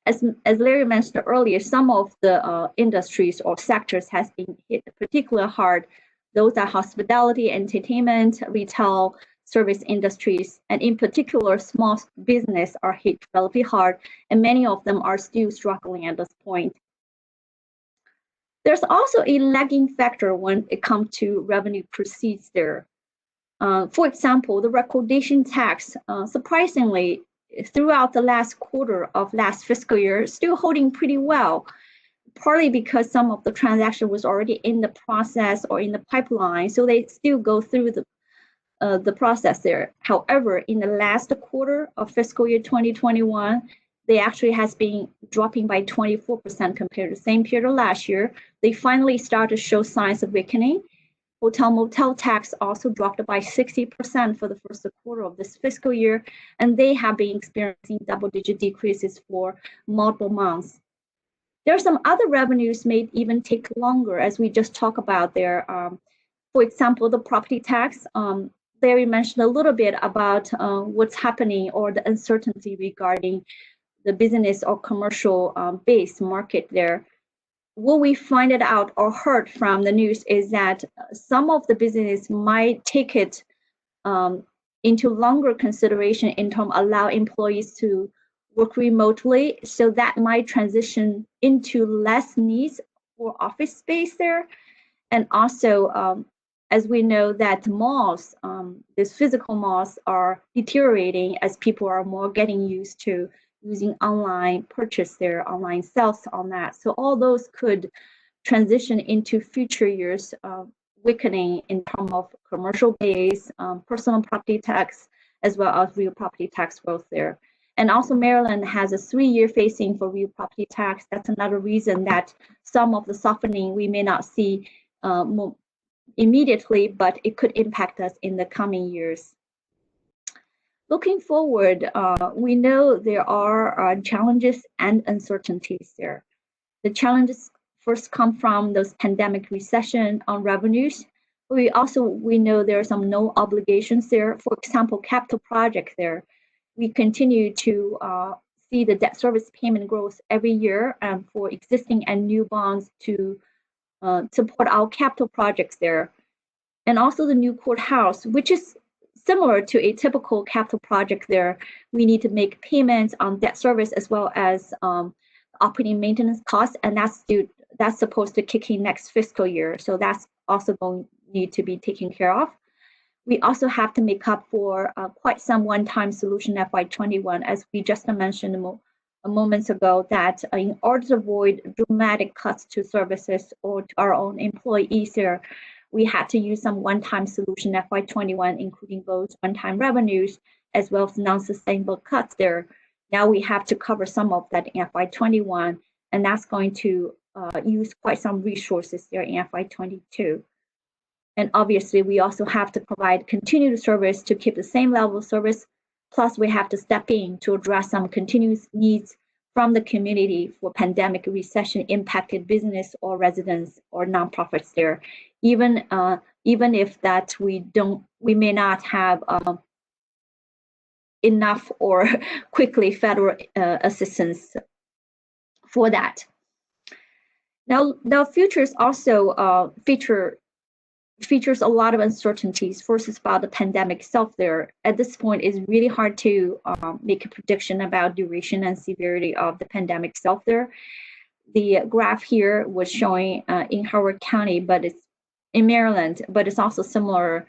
As Larry mentioned earlier, some of the industries or sectors has been hit particularly hard. Those are hospitality, entertainment, retail, service industries, and in particular, small business are hit relatively hard, and many of them are still struggling at this point. There's also a lagging factor when it comes to revenue proceeds there. For example, the recordation tax, surprisingly, throughout the last quarter of last fiscal year, still holding pretty well, partly because some of the transaction was already in the process or in the pipeline, so they still go through the process there. However, in the last quarter of fiscal year 2021, they actually has been dropping by 24% compared to the same period last year. They finally start to show signs of weakening. Hotel motel tax also dropped by 60% for the first quarter of this fiscal year, and they have been experiencing double-digit decreases for multiple months. There are some other revenues may even take longer, as we just talked about there. For example, the property tax. Larry mentioned a little bit about what's happening or the uncertainty regarding the business or commercial based market there. What we find it out or heard from the news is that some of the business might take it into longer consideration in terms of allow employees to work remotely. So that might transition into less needs for office space there. And also, as we know that malls, these physical malls are deteriorating as people are more getting used to using online purchase their online sales on that. So all those could transition into future years weakening in terms of commercial base, personal property tax, as well as real property tax growth there. And also Maryland has a 3-year phasing for real property tax. That's another reason that some of the softening we may not see immediately, but it could impact us in the coming years. Looking forward, we know there are challenges and uncertainties there. The challenges first come from those pandemic recession on revenues. We know there are some no obligations there. For example, capital project there. We continue to see the debt service payment growth every year for existing and new bonds to support our capital projects there. And also the new courthouse, which is similar to a typical capital project there. We need to make payments on debt service as well as operating maintenance costs, and that's supposed to kick in next fiscal year. So that's also going to need to be taken care of. We also have to make up for quite some one-time solution FY21, as we just mentioned moments ago, that in order to avoid dramatic cuts to services or to our own employees there, we had to use some one-time solution FY21, including both one-time revenues as well as non-sustainable cuts there. Now we have to cover some of that in FY21, and that's going to use quite some resources there in FY22. And obviously, we also have to provide continued service to keep the same level of service. Plus, we have to step in to address some continuous needs from the community for pandemic recession impacted business or residents or nonprofits there. Even if that we may not have enough or quickly federal assistance for that. Now futures also features a lot of uncertainties. First is about the pandemic itself there. At this point, it's really hard to make a prediction about duration and severity of the pandemic itself there. The graph here was showing in Howard County, but it's in Maryland, but it's also similar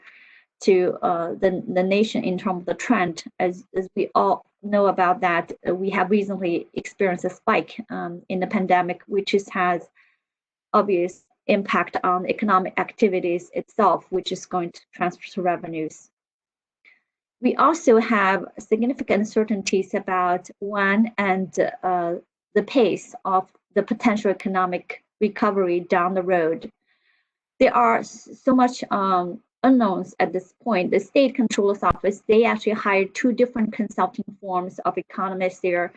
to the nation in terms of the trend. As we all know about that, we have recently experienced a spike in the pandemic, which has obvious impact on economic activities itself, which is going to transfer to revenues. We also have significant uncertainties about when and the pace of the potential economic recovery down the road. There are so much unknowns at this point. The State Controller's Office, they actually hired 2 different consulting firms of economists there.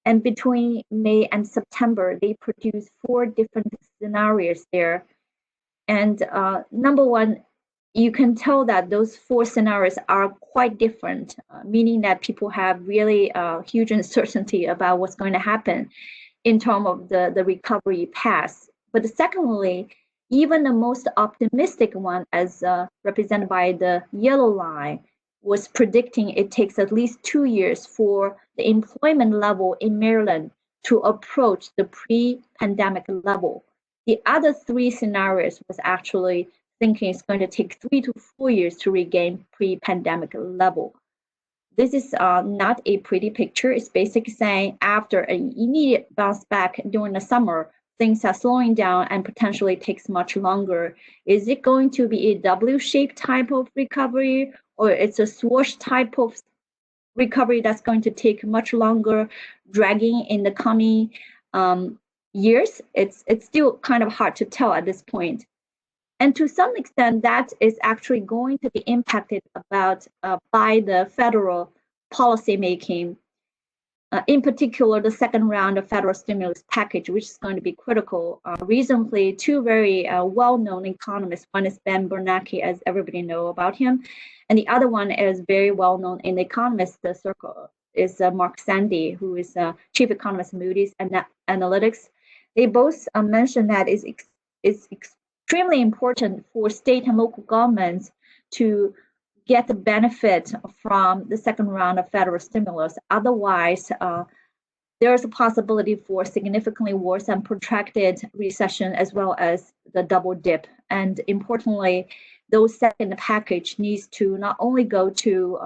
And between May and September, they produced 4 different scenarios there. And number one, you can tell that those 4 scenarios are quite different, meaning that people have really huge uncertainty about what's going to happen in terms of the recovery path. But secondly, even the most optimistic one, as represented by the yellow line, was predicting it takes at least 2 years for the employment level in Maryland to approach the pre-pandemic level. The other 3 scenarios was actually thinking it's going to take 3 to 4 years to regain pre-pandemic level. This is not a pretty picture. It's basically saying after an immediate bounce back during the summer, things are slowing down and potentially takes much longer. Is it going to be a W-shaped type of recovery, or it's a swoosh type of recovery that's going to take much longer, dragging in the coming years? It's still kind of hard to tell at this point. And to some extent, that is actually going to be impacted by the federal policy making. In particular, the second round of federal stimulus package, which is going to be critical. Recently, two very well-known economists, one is Ben Bernanke, as everybody know about him, and the other one is very well-known in the economist circle, is Mark Sandy, who is chief economist Moody's Analytics. They both mentioned that it's extremely important for state and local governments to get the benefit from the second round of federal stimulus. Otherwise, there is a possibility for significantly worse and protracted recession, as well as the double dip. And importantly, those second package needs to not only go to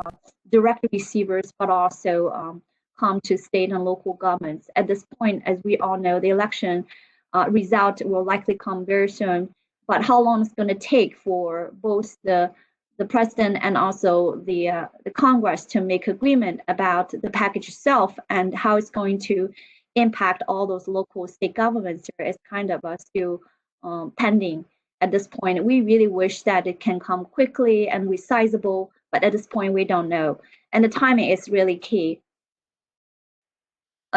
direct receivers, but also come to state and local governments. At this point, as we all know, the election result will likely come very soon. But how long it's going to take for both the president and also the Congress to make agreement about the package itself and how it's going to impact all those local state governments is kind of still pending at this point. We really wish that it can come quickly and be sizable, but at this point we don't know. And the timing is really key.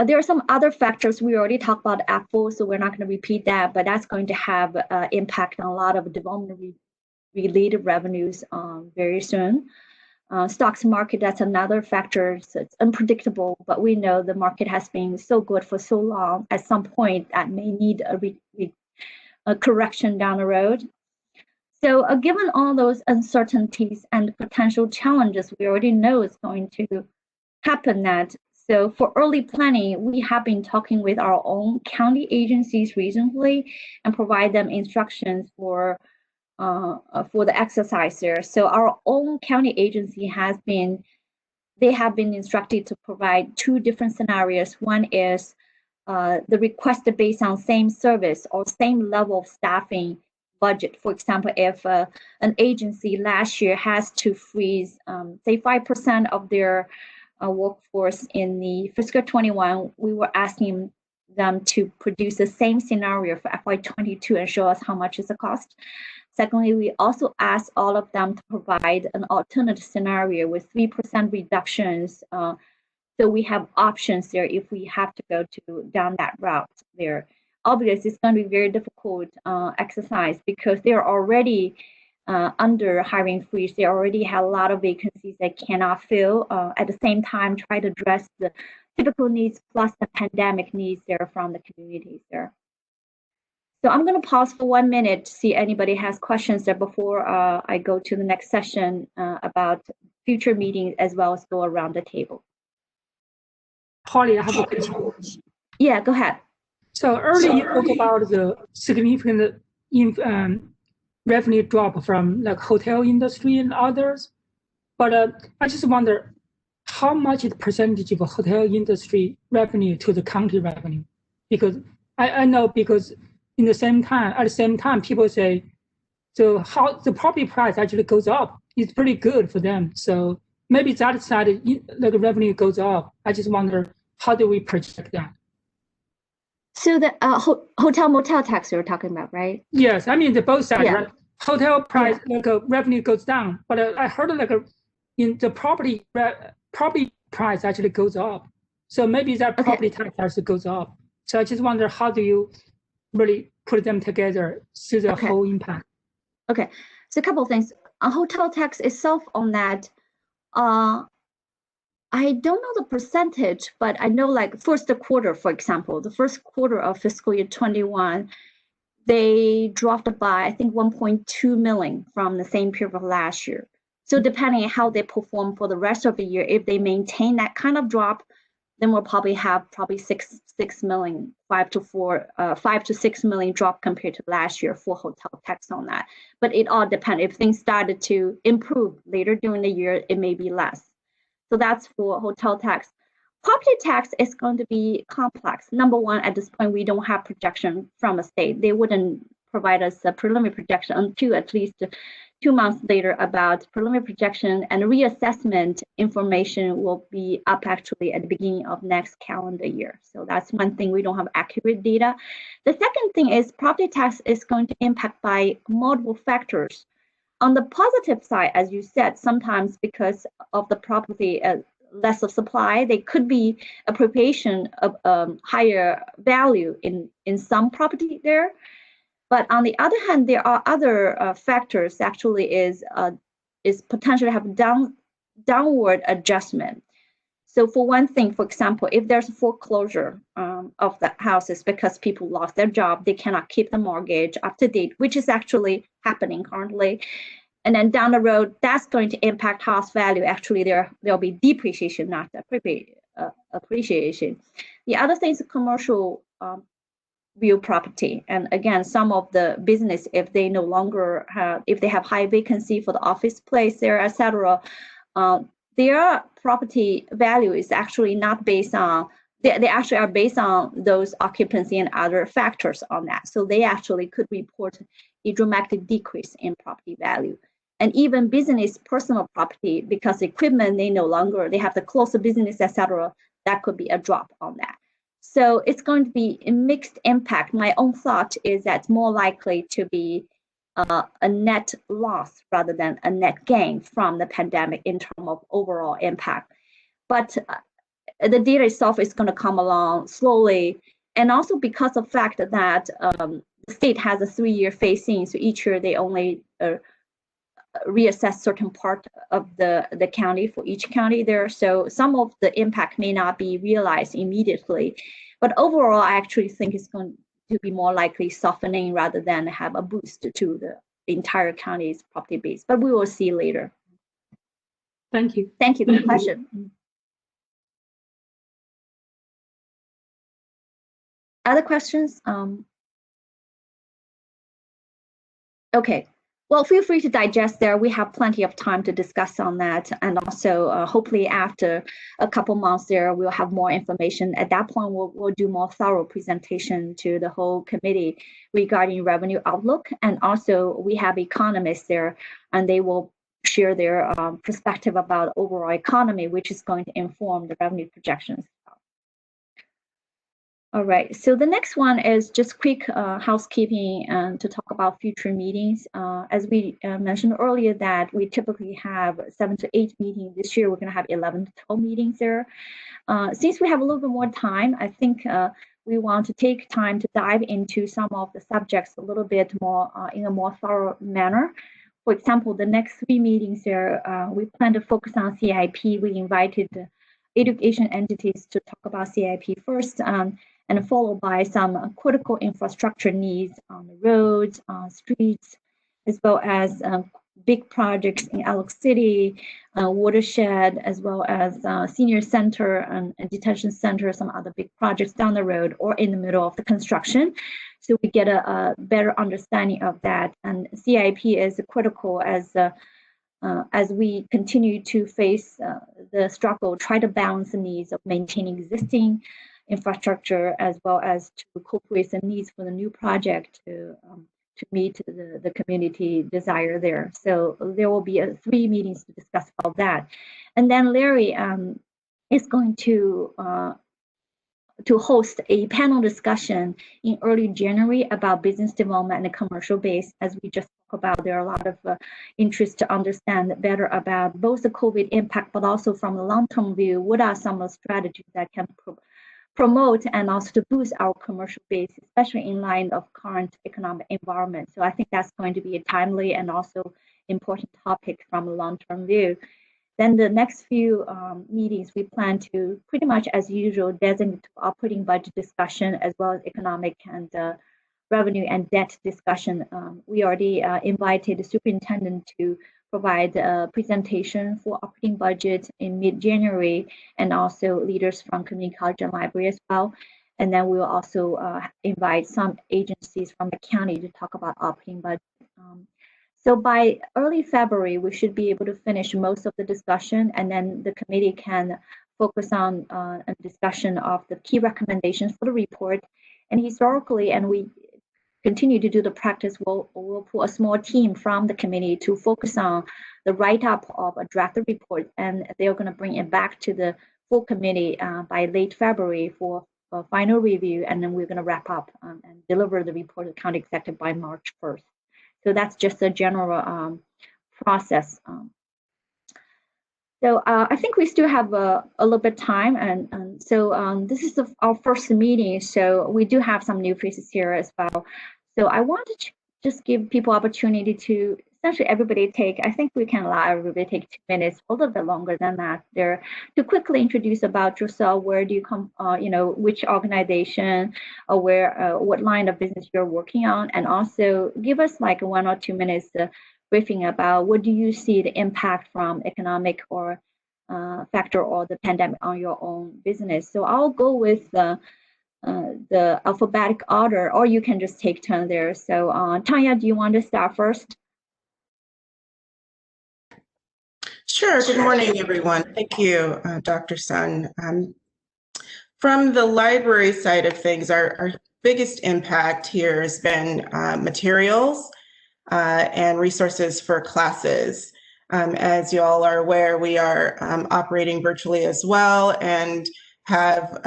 There are some other factors. We already talked about Apple, so we're not going to repeat that, but that's going to have impact on a lot of development related revenues very soon. Stocks market, that's another factor. So it's unpredictable, but we know the market has been so good for so long. At some point, that may need a correction down the road. So given all those uncertainties and potential challenges, we already know it's going to happen that. So for early planning, we have been talking with our own county agencies recently and provide them instructions for the exercise there. So our own county agency have been instructed to provide two different scenarios. One is the request based on same service or same level of staffing budget. For example, if an agency last year has to freeze, say 5% of their workforce in the fiscal 21, we were asking them to produce the same scenario for FY22 and show us how much is the cost. Secondly, we also asked all of them to provide an alternative scenario with 3% reductions. So we have options there if we have to go down that route there. Obviously, it's going to be very difficult exercise because they're already under hiring freeze. They already have a lot of vacancies they cannot fill. At the same time, try to address the typical needs plus the pandemic needs there from the communities there. So I'm going to pause for 1 minute to see anybody has questions there before I go to the next session about future meetings as well as go around the table. Holly, I have a question. Yeah, go ahead. So earlier you talked about the significant revenue drop from like hotel industry and others, but I just wonder how much is the percentage of hotel industry revenue to the county revenue? Because I know because at the same time, people say, so how the property price actually goes up, it's pretty good for them. So maybe that side, the revenue goes up. I just wonder, how do we project that? So the hotel motel tax you're talking about, right? Yes, I mean the both sides. Yeah. Right? Hotel price revenue goes down, but I heard in the property price actually goes up. So maybe that property tax actually goes up. So I just wonder, how do you really put them together to the whole impact? Okay, so a couple of things. A hotel tax itself on that, I don't know the percentage, but I know like first quarter, for example, the first quarter of fiscal year 21, they dropped by, I think, 1.2 million from the same period of last year. So depending on how they perform for the rest of the year, if they maintain that kind of drop, then we'll probably have 6 million, 5 to 6 million drop compared to last year for hotel tax on that. But it all depends. If things started to improve later during the year, it may be less. So that's for hotel tax. Property tax is going to be complex. Number one, at this point, we don't have projection from a state. They wouldn't provide us a preliminary projection until at least 2 months later about preliminary projection and reassessment information will be up actually at the beginning of next calendar year. So that's one thing, we don't have accurate data. The second thing is property tax is going to impact by multiple factors. On the positive side, as you said, sometimes because of the property less of supply, there could be appropriation of higher value in some property there. But on the other hand, there are other factors actually is potentially have downward adjustment. So for one thing, for example, if there's a foreclosure of the houses because people lost their job, they cannot keep the mortgage up to date, which is actually happening currently. And then down the road, that's going to impact house value. Actually, there'll be depreciation, not appreciation. The other thing is commercial real property. And again, some of the business, if they no longer have, if they have high vacancy for the office place there, etc., their property value is actually not based on, they actually are based on those occupancy and other factors on that. So they actually could report a dramatic decrease in property value. And even business personal property, because equipment, they no longer, they have to close the business, etc., that could be a drop on that. So it's going to be a mixed impact. My own thought is that it's more likely to be a net loss rather than a net gain from the pandemic in terms of overall impact. But the data itself is going to come along slowly. And also because of the fact that the state has a 3-year phase-in, so each year they only reassess certain part of the county for each county there. So some of the impact may not be realized immediately. But overall, I actually think it's going to be more likely softening rather than have a boost to the entire county's property base. But we will see later. Thank you. Thank you for the question. Other questions? Okay. Well, feel free to digest there. We have plenty of time to discuss on that. And also, hopefully after a couple months there, we'll have more information. At that point, we'll do more thorough presentation to the whole committee regarding revenue outlook. And also, we have economists there, and they will share their perspective about overall economy, which is going to inform the revenue projections. All right, so the next one is just quick housekeeping and to talk about future meetings. As we mentioned earlier that we typically have 7 to 8 meetings. This year, we're gonna have 11 to 12 meetings there. Since we have a little bit more time, I think we want to take time to dive into some of the subjects a little bit more in a more thorough manner. For example, the next 3 meetings there, we plan to focus on CIP. We invited education entities to talk about CIP first. And followed by some critical infrastructure needs on the roads, streets, as well as big projects in Alex City, watershed, as well as senior center and detention center, some other big projects down the road or in the middle of the construction. So we get a better understanding of that. And CIP is critical as we continue to face the struggle, try to balance the needs of maintaining existing infrastructure as well as to cope with the needs for the new project to meet the community desire there. So there will be 3 meetings to discuss about that. And then Larry is going to host a panel discussion in early January about business development and the commercial base. As we just talked about, there are a lot of interest to understand better about both the COVID impact, but also from the long-term view, what are some of the strategies that can promote and also to boost our commercial base, especially in line of current economic environment. So I think that's going to be a timely and also important topic from a long-term view. Then the next few meetings, we plan to pretty much as usual designate operating budget discussion as well as economic and revenue and debt discussion. We already invited the superintendent to provide a presentation for operating budget in mid-January, and also leaders from community college and library as well. And then we will also invite some agencies from the county to talk about operating budget. So by early February, we should be able to finish most of the discussion, and then the committee can focus on a discussion of the key recommendations for the report. And historically, and we continue to do the practice, we'll put a small team from the committee to focus on the write-up of a draft report, and they're going to bring it back to the full committee by late February for a final review, and then we're going to wrap up and deliver the report to the county executive by March 1st. So that's just a general process. So I think we still have a little bit of time, and so this is our first meeting, so we do have some new faces here as well. So I wanted to just give people opportunity to essentially everybody take, I think we can allow everybody take 2 minutes, a little bit longer than that there, to quickly introduce about yourself, where do you come, which organization, or where, what line of business you're working on, and also give us like 1 or 2 minutes briefing about what do you see the impact from economic or factor or the pandemic on your own business. So I'll go with the alphabetic order, or you can just take turn there. So Tanya, do you want to start first? Sure. Good morning, everyone. Thank you, Dr. Sun. From the library side of things, our biggest impact here has been materials and resources for classes. As you all are aware, we are operating virtually as well and have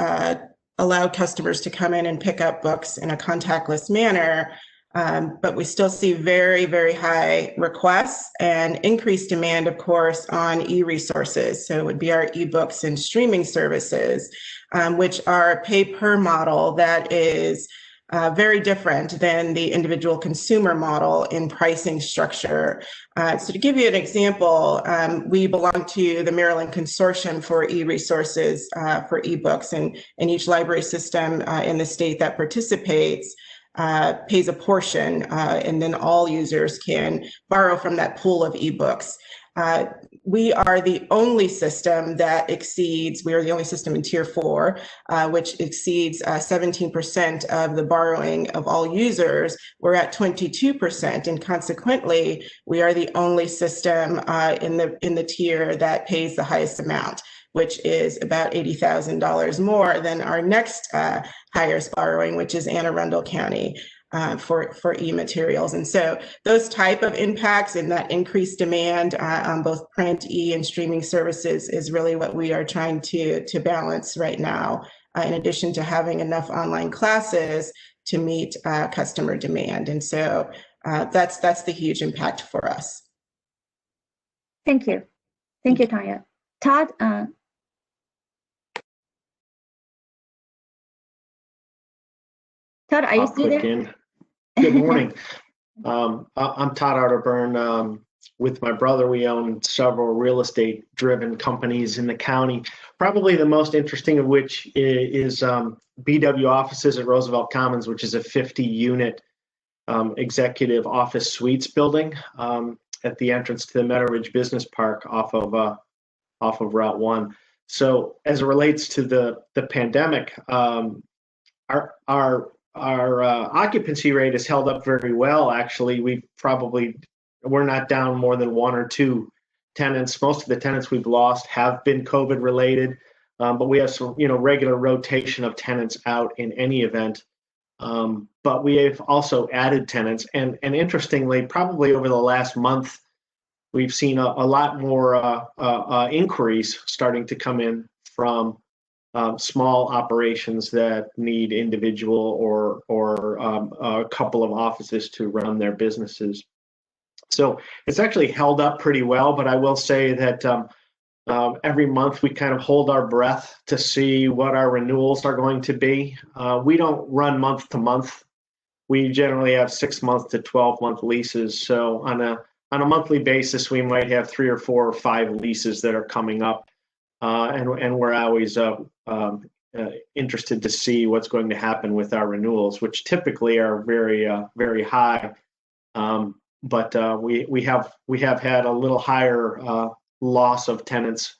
allowed customers to come in and pick up books in a contactless manner. But we still see very, very high requests and increased demand, of course, on e-resources. So it would be our ebooks and streaming services, which are a pay-per model that is very different than the individual consumer model in pricing structure. So to give you an example, we belong to the Maryland Consortium for e-resources for ebooks, and each library system in the state that participates pays a portion, and then all users can borrow from that pool of ebooks. We are the only system that exceeds, we are the only system in Tier 4, which exceeds 17% of the borrowing of all users. We're at 22%, and consequently, we are the only system in the tier that pays the highest amount, which is about $80,000 more than our next highest borrowing, which is Anne Arundel County. For e-materials. And so those type of impacts and that increased demand on both print, e, and streaming services is really what we are trying to balance right now, in addition to having enough online classes to meet customer demand. And so that's the huge impact for us. Thank you. Thank you, Tanya. Todd? Todd, are you still there? Good morning. I'm Todd Arterburn. With my brother, we own several real estate-driven companies in the county. Probably the most interesting of which is BW Offices at Roosevelt Commons, which is a 50-unit executive office suites building at the entrance to the Meadow Ridge Business Park off of Route 1. So as it relates to the pandemic, our occupancy rate has held up very well. Actually, we're not down more than 1 or 2 tenants. Most of the tenants we've lost have been COVID related, but we have some, regular rotation of tenants out in any event. But we have also added tenants, and interestingly, probably over the last month, we've seen a lot more inquiries starting to come in from small operations that need individual or a couple of offices to run their businesses. So it's actually held up pretty well, but I will say that every month we kind of hold our breath to see what our renewals are going to be. We don't run month to month. We generally have 6 month to 12-month leases. So on a monthly basis, we might have 3 or 4 or 5 leases that are coming up. And we're always interested to see what's going to happen with our renewals, which typically are very, very high. But we have had a little higher loss of tenants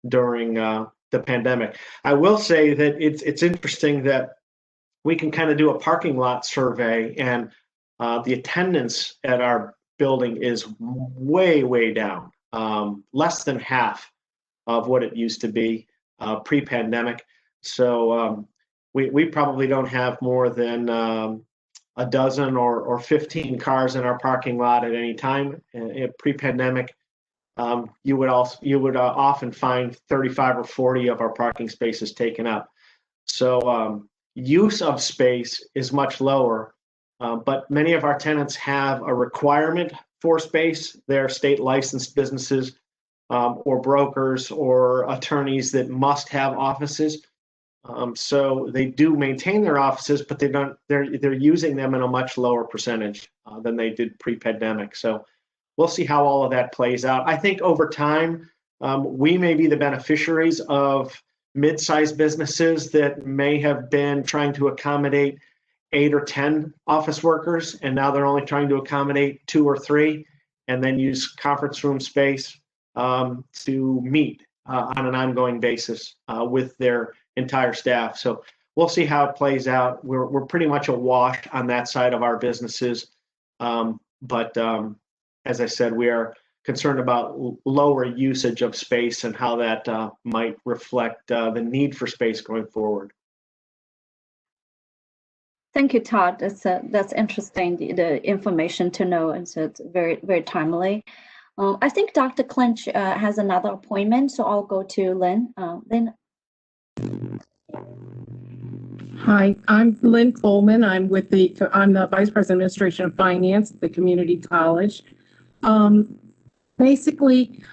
during the pandemic. I will say that it's interesting that we can kind of do a parking lot survey, and the attendance at our building is way, way down, less than half of what it used to be pre-pandemic. So we probably don't have more than a dozen or 15 cars in our parking lot at any time. Pre-pandemic, you would often find 35 or 40 of our parking spaces taken up. So use of space is much lower, but many of our tenants have a requirement for space. They're state licensed businesses or brokers or attorneys that must have offices. So they do maintain their offices, but they're using them in a much lower percentage than they did pre-pandemic. So we'll see how all of that plays out. I think over time, we may be the beneficiaries of mid-sized businesses that may have been trying to accommodate 8 or 10 office workers, and now they're only trying to accommodate 2 or 3, and then use conference room space to meet on an ongoing basis with their entire staff. So we'll see how it plays out. We're pretty much awash on that side of our businesses, but as I said, we are concerned about lower usage of space and how that might reflect the need for space going forward. Thank you, Todd. That's interesting, the information to know, and so it's very, very timely. I think Dr. Clinch has another appointment, so I'll go to Lynn. Lynn. Hi, I'm Lynn Coleman. I'm the Vice President of Administration of Finance at the Community College. Basically,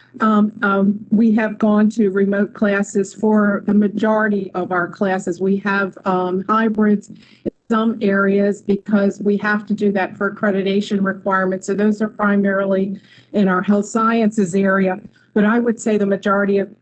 we have gone to remote classes for the majority of our classes. We have hybrids in some areas because we have to do that for accreditation requirements. So those are primarily in our health sciences area. But I would say the majority of,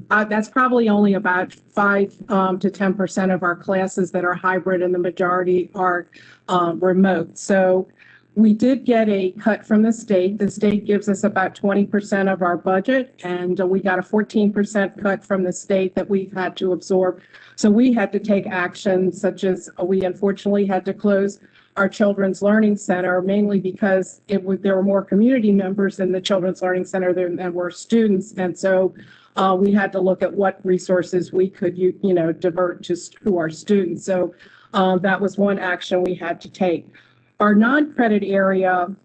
that's probably only about 5 to 10% of our classes that are hybrid, and the majority are remote. So we did get a cut from the state. The state gives us about 20% of our budget, and we got a 14% cut from the state that we've had to absorb. So we had to take action, such as we unfortunately had to close our Children's Learning Center, mainly because there were more community members in the Children's Learning Center than were students. And so we had to look at what resources we could, divert to our students. So that was one action we had to take. Our non-credit area,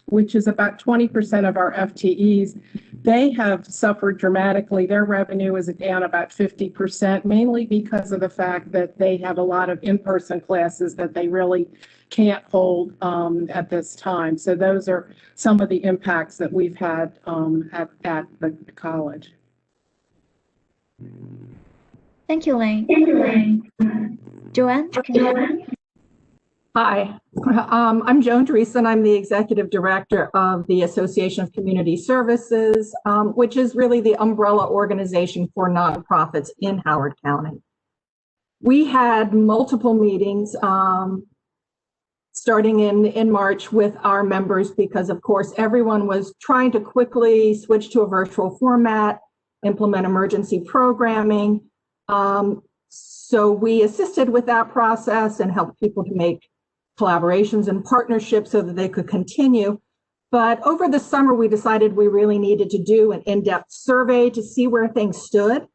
which is about 20% of our FTEs, they have suffered dramatically. Their revenue is down about 50%, mainly because of the fact that they have a lot of in-person classes that they really can't hold at this time. So those are some of the impacts that we've had at the college. Thank you, Lynn. Joanne? Hi, I'm Joan Dreesen. I'm the Executive Director of the Association of Community Services, which is really the umbrella organization for nonprofits in Howard County. We had multiple meetings starting in March with our members because, of course, everyone was trying to quickly switch to a virtual format, implement emergency programming. So we assisted with that process and helped people to make collaborations and partnerships so that they could continue. But over the summer, we decided we really needed to do an in-depth survey to see where things stood.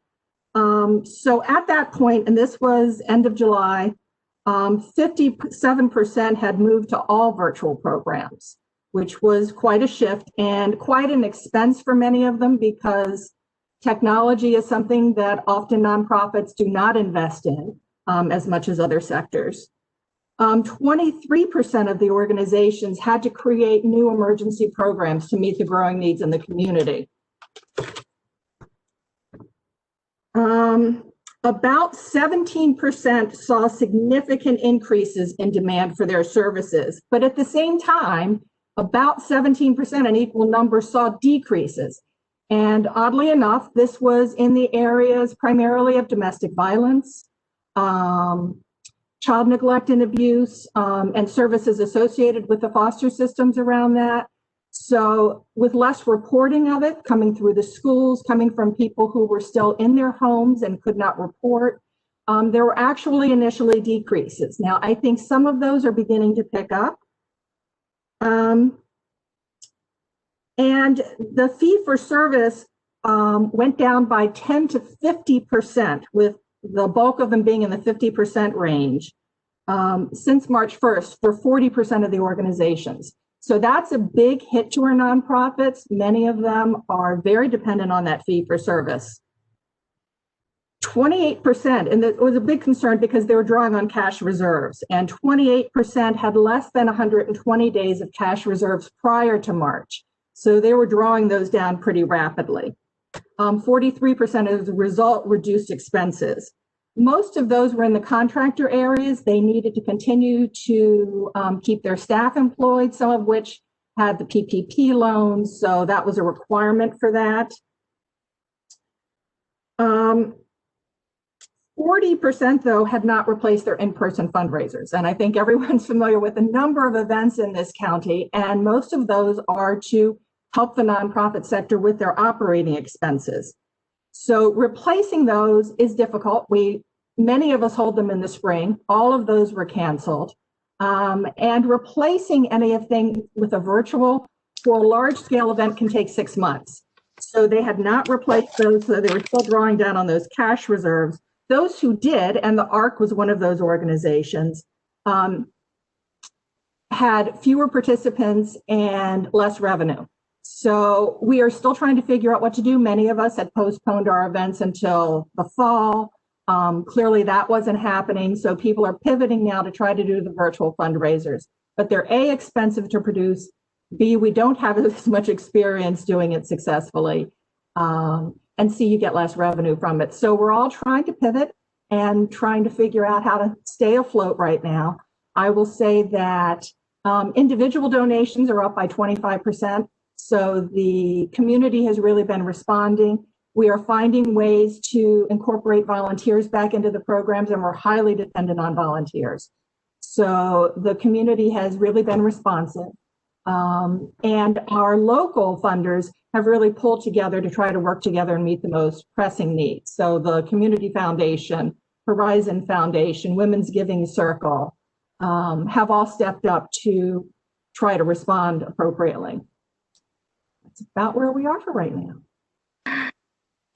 So at that point, and this was end of July, 57% had moved to all virtual programs, which was quite a shift and quite an expense for many of them because technology is something that often nonprofits do not invest in as much as other sectors. 23% of the organizations had to create new emergency programs to meet the growing needs in the community. About 17% saw significant increases in demand for their services, but at the same time, about 17%, an equal number, saw decreases. And oddly enough, this was in the areas primarily of domestic violence, child neglect and abuse, and services associated with the foster systems around that. So with less reporting of it coming through the schools, coming from people who were still in their homes and could not report, there were actually initially decreases. Now, I think some of those are beginning to pick up. And the fee for service went down by 10 to 50%, with the bulk of them being in the 50% range. since March 1st for 40% of the organizations. So that's a big hit to our nonprofits. Many of them are very dependent on that fee for service. 28%, and it was a big concern because they were drawing on cash reserves, and 28% had less than 120 days of cash reserves prior to March. So they were drawing those down pretty rapidly. 43% as a result reduced expenses. Most of those were in the contractor areas. They needed to continue to keep their staff employed, some of which had the PPP loans, so that was a requirement for that. 40% though had not replaced their in-person fundraisers. And I think everyone's familiar with the number of events in this county, and most of those are to help the nonprofit sector with their operating expenses. So replacing those is difficult. Many of us hold them in the spring. All of those were canceled. And replacing anything with a virtual for a large scale event can take 6 months. So they had not replaced those, so they were still drawing down on those cash reserves. Those who did, and the ARC was one of those organizations, had fewer participants and less revenue. So we are still trying to figure out what to do. Many of us had postponed our events until the fall. Clearly that wasn't happening. So people are pivoting now to try to do the virtual fundraisers, but they're A, expensive to produce, B, we don't have as much experience doing it successfully, and C, you get less revenue from it. So we're all trying to pivot and trying to figure out how to stay afloat right now. I will say that individual donations are up by 25%. So the community has really been responding. We are finding ways to incorporate volunteers back into the programs, and we're highly dependent on volunteers. So the community has really been responsive. And our local funders have really pulled together to try to work together and meet the most pressing needs. So the Community Foundation, Horizon Foundation, Women's Giving Circle have all stepped up to try to respond appropriately. That's about where we are for right now.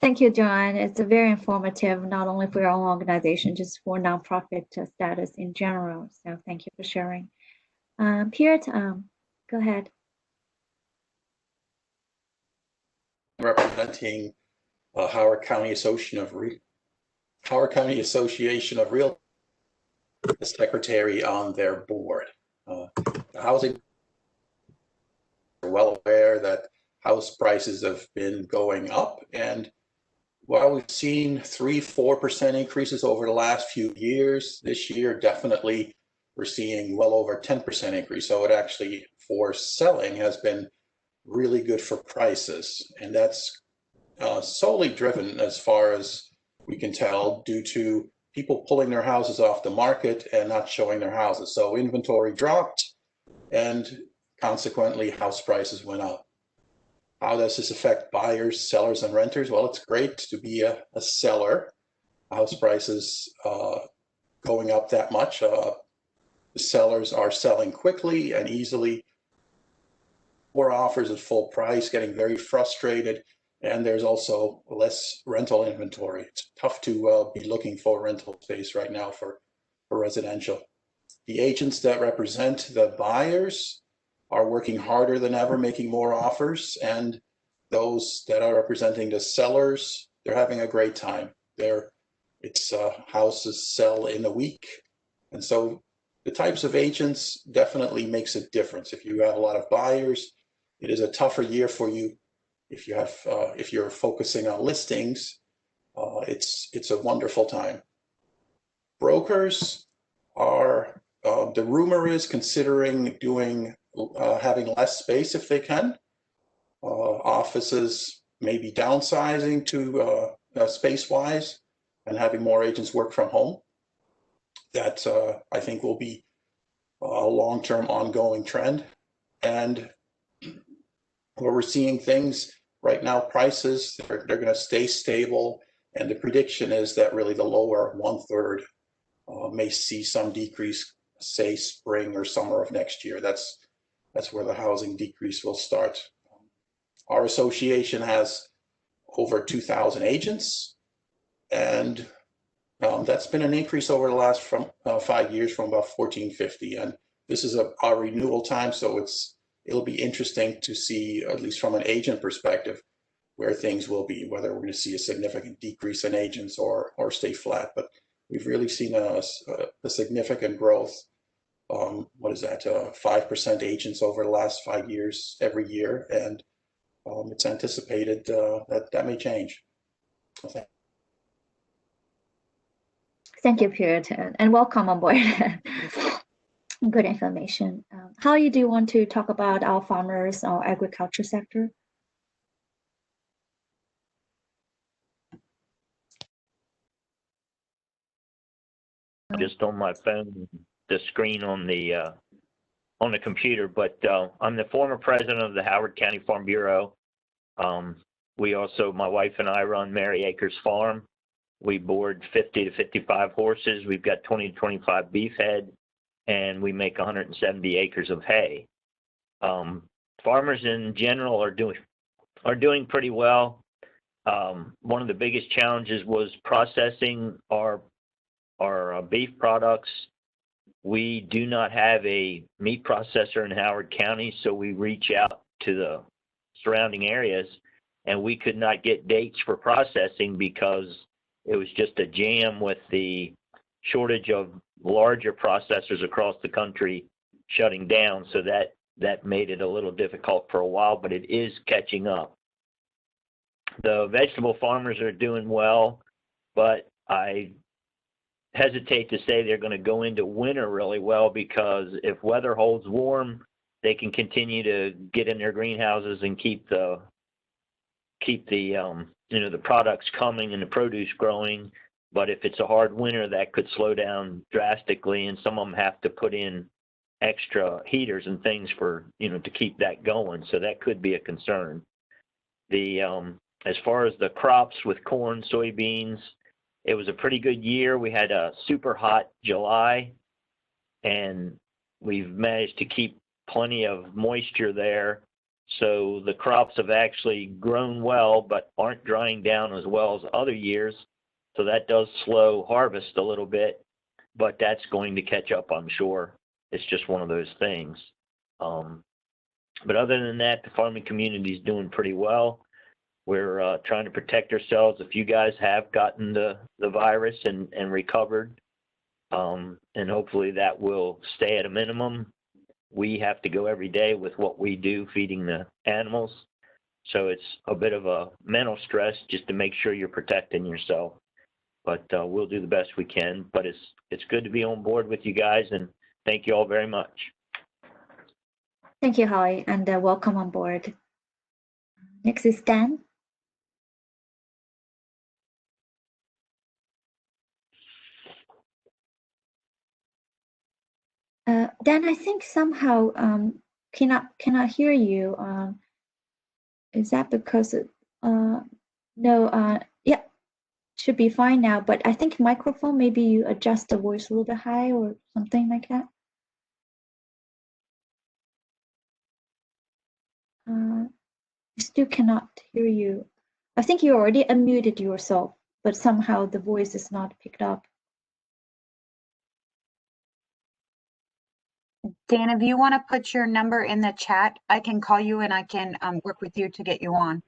Thank you, Joanne. It's very informative, not only for your own organization, just for nonprofit status in general. So thank you for sharing. Peart, go ahead. Representing Howard County Association of Realtors, the secretary on their board. The housing are well aware that house prices have been going up, and while we've seen 3-4% increases over the last few years, this year definitely we're seeing well over 10% increase. So it actually, for selling, has been really good for prices, and that's solely driven, as far as we can tell, due to people pulling their houses off the market and not showing their houses. So inventory dropped, and consequently house prices went up. How does this affect buyers, sellers, and renters? Well, it's great to be a seller. House prices going up that much. The sellers are selling quickly and easily. More offers at full price, getting very frustrated. And there's also less rental inventory. It's tough to be looking for rental space right now for residential. The agents that represent the buyers are working harder than ever, making more offers, and those that are representing the sellers, they're having a great time. It's houses sell in a week, and so the types of agents definitely makes a difference. If you have a lot of buyers, it is a tougher year for you. If you're focusing on listings, it's a wonderful time. Brokers are, the rumor is, considering having less space if they can. Offices may be downsizing to space-wise and having more agents work from home. That I think will be a long-term ongoing trend. And where we're seeing things right now, prices, they're going to stay stable. And the prediction is that really the lower 1/3 may see some decrease, say spring or summer of next year. That's where the housing decrease will start. Our association has over 2,000 agents, and That's been an increase over the last 5 years from about 1450. And this is our renewal time, so it'll be interesting to see, at least from an agent perspective, where things will be, whether we're going to see a significant decrease in agents or stay flat. But we've really seen a significant growth. What is that? 5% agents over the last 5 years every year, and it's anticipated that may change. Okay. Thank you, Puritan, and welcome on board. Good information. How do you want to talk about our farmers or agriculture sector? Just on my phone, the screen on the computer, but I'm the former president of the Howard County Farm Bureau. We also, my wife and I, run Mary Acres Farm. We board 50 to 55 horses. We've got 20 to 25 beef head, and we make 170 acres of hay. Farmers in general are doing pretty well. One of the biggest challenges was processing our beef products. We do not have a meat processor in Howard County, so we reach out to the surrounding areas, and we could not get dates for processing because it was just a jam with the shortage of larger processors across the country shutting down. So that made it a little difficult for a while, but it is catching up. The vegetable farmers are doing well, but I hesitate to say they're going to go into winter really well, because if weather holds warm, they can continue to get in their greenhouses and keep the the products coming and the produce growing. But if it's a hard winter, that could slow down drastically, and some of them have to put in extra heaters and things for to keep that going. So that could be a concern. As far as the crops with corn, soybeans, it was a pretty good year. We had a super hot July, and we've managed to keep plenty of moisture there. So the crops have actually grown well, but aren't drying down as well as other years. So that does slow harvest a little bit, but that's going to catch up, I'm sure. It's just one of those things. But other than that, the farming community is doing pretty well. We're trying to protect ourselves. If you guys have gotten the virus and recovered, and hopefully that will stay at a minimum. We have to go every day with what we do, feeding the animals. So it's a bit of a mental stress just to make sure you're protecting yourself. But we'll do the best we can. But it's good to be on board with you guys, and thank you all very much. Thank you, Holly, and welcome on board. Next is Dan. Dan, I think somehow cannot hear you. Is that because no? Yeah, should be fine now. But I think microphone, maybe you adjust the voice a little bit high or something like that. I still cannot hear you. I think you already unmuted yourself, but somehow the voice is not picked up. Dan, if you want to put your number in the chat, I can call you and I can work with you to get you on.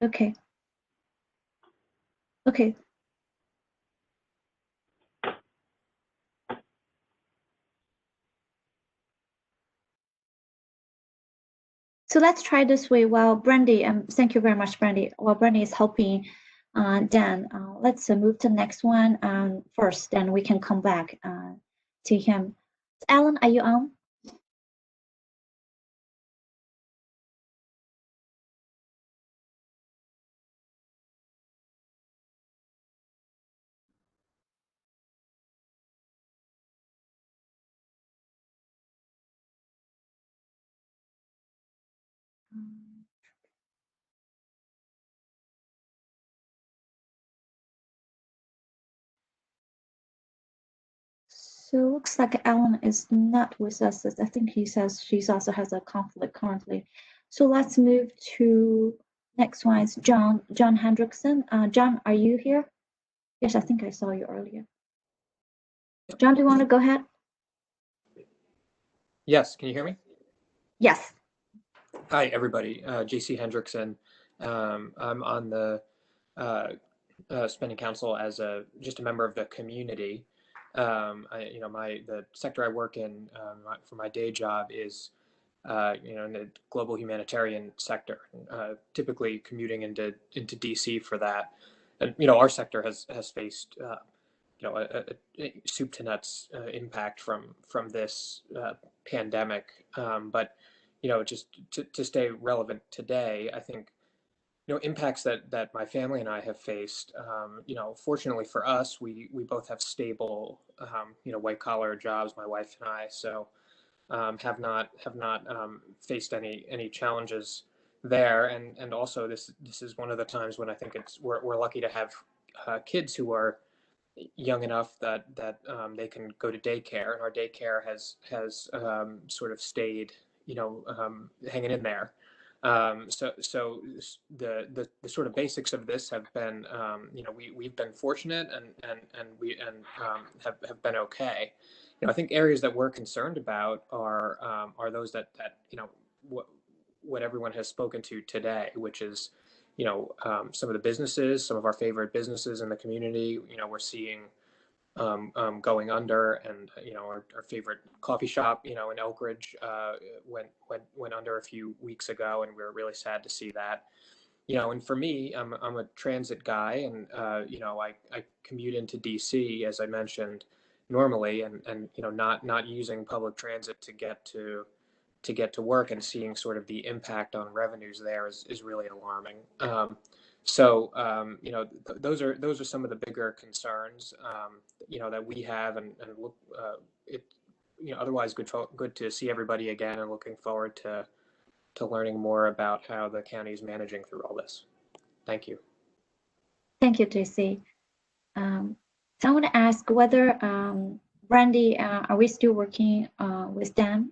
Okay. Okay. So let's try this way. While Brandy, thank you very much, Brandy. While Brandy is helping Dan, let's move to the next one first, then we can come back to him. Alan, are you on? So it looks like Alan is not with us. I think he says she's also has a conflict currently. So let's move to next one is John Hendrickson. John, are you here? Yes, I think I saw you earlier. John, do you want to go ahead? Yes, can you hear me? Yes. Hi, everybody. JC Hendrickson. I'm on the Spending Council as just a member of the community. The sector I work in for my day job is, in the global humanitarian sector, typically commuting into DC for that. And, our sector has faced, a soup to nuts impact from this pandemic. But, just to stay relevant today, I think, impacts that my family and I have faced, fortunately for us, we both have stable, white collar jobs, my wife and I, so have not faced any challenges there. And also this is one of the times when I think we're lucky to have kids who are young enough that they can go to daycare, and our daycare has sort of stayed, hanging in there. So the sort of basics of this have been, we've been fortunate and have been okay. I think areas that we're concerned about are those that what everyone has spoken to today, which is, some of the businesses, some of our favorite businesses in the community, we're seeing going under, and our favorite coffee shop, in Elk Ridge, went under a few weeks ago, and we were really sad to see that. And for me, I'm a transit guy, and I commute into DC, as I mentioned, normally, and not using public transit to get to work, and seeing sort of the impact on revenues there is really alarming. Those are some of the bigger concerns, that we have, and look, otherwise good to see everybody again, and looking forward to learning more about how the county is managing through all this. Thank you. Thank you, JC. So I want to ask whether, Randy, are we still working with them?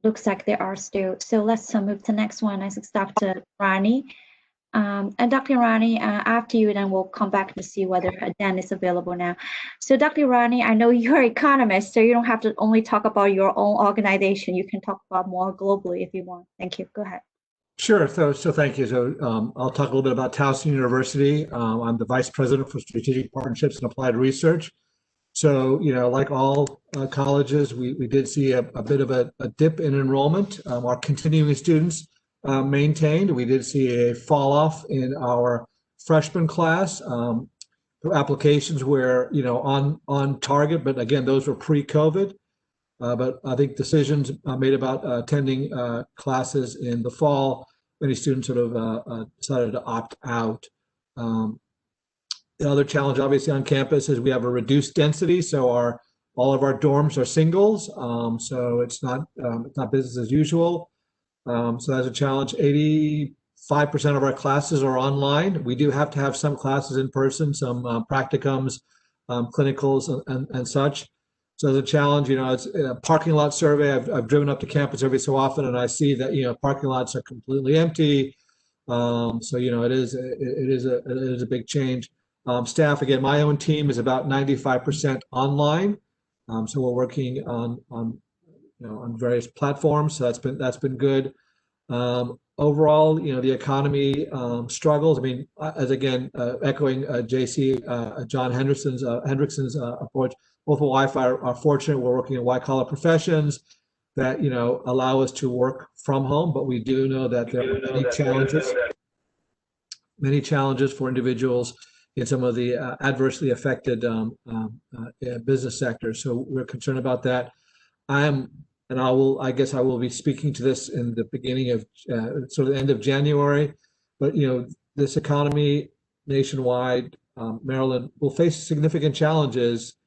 Looks like they are still. So let's move to the next one. I think Dr. Rani. And Dr. Rani, after you, then we'll come back to see whether Dan is available now. So Dr. Rani, I know you're an economist, so you don't have to only talk about your own organization. You can talk about more globally if you want. Thank you. Go ahead. Sure. So thank you. So I'll talk a little bit about Towson University. I'm the Vice President for Strategic Partnerships and Applied Research. So, like all colleges, we did see a bit of a dip in enrollment. Our continuing students maintained. We did see a fall off in our freshman class. Applications were, on target, but again, those were pre-COVID. But I think decisions made about attending classes in the fall, many students sort of decided to opt out. The other challenge, obviously, on campus is we have a reduced density, so all of our dorms are singles, so it's not business as usual. So that's a challenge. 85% of our classes are online. We do have to have some classes in person, some practicums, clinicals, and such. So the challenge, it's a parking lot survey. I've driven up to campus every so often, and I see that parking lots are completely empty. So it is a big change. Staff, again, my own team is about 95% online. So we're working on various platforms. So that's been good. Overall, the economy struggles. I mean, as again, echoing John Hendrickson's approach, both Wi-Fi are fortunate. We're working in white-collar professions that allow us to work from home, but we do know that there are many challenges for individuals in some of the adversely affected business sectors. So we're concerned about that. I guess I will be speaking to this in the beginning of sort of the end of January, but this economy nationwide, Maryland will face significant challenges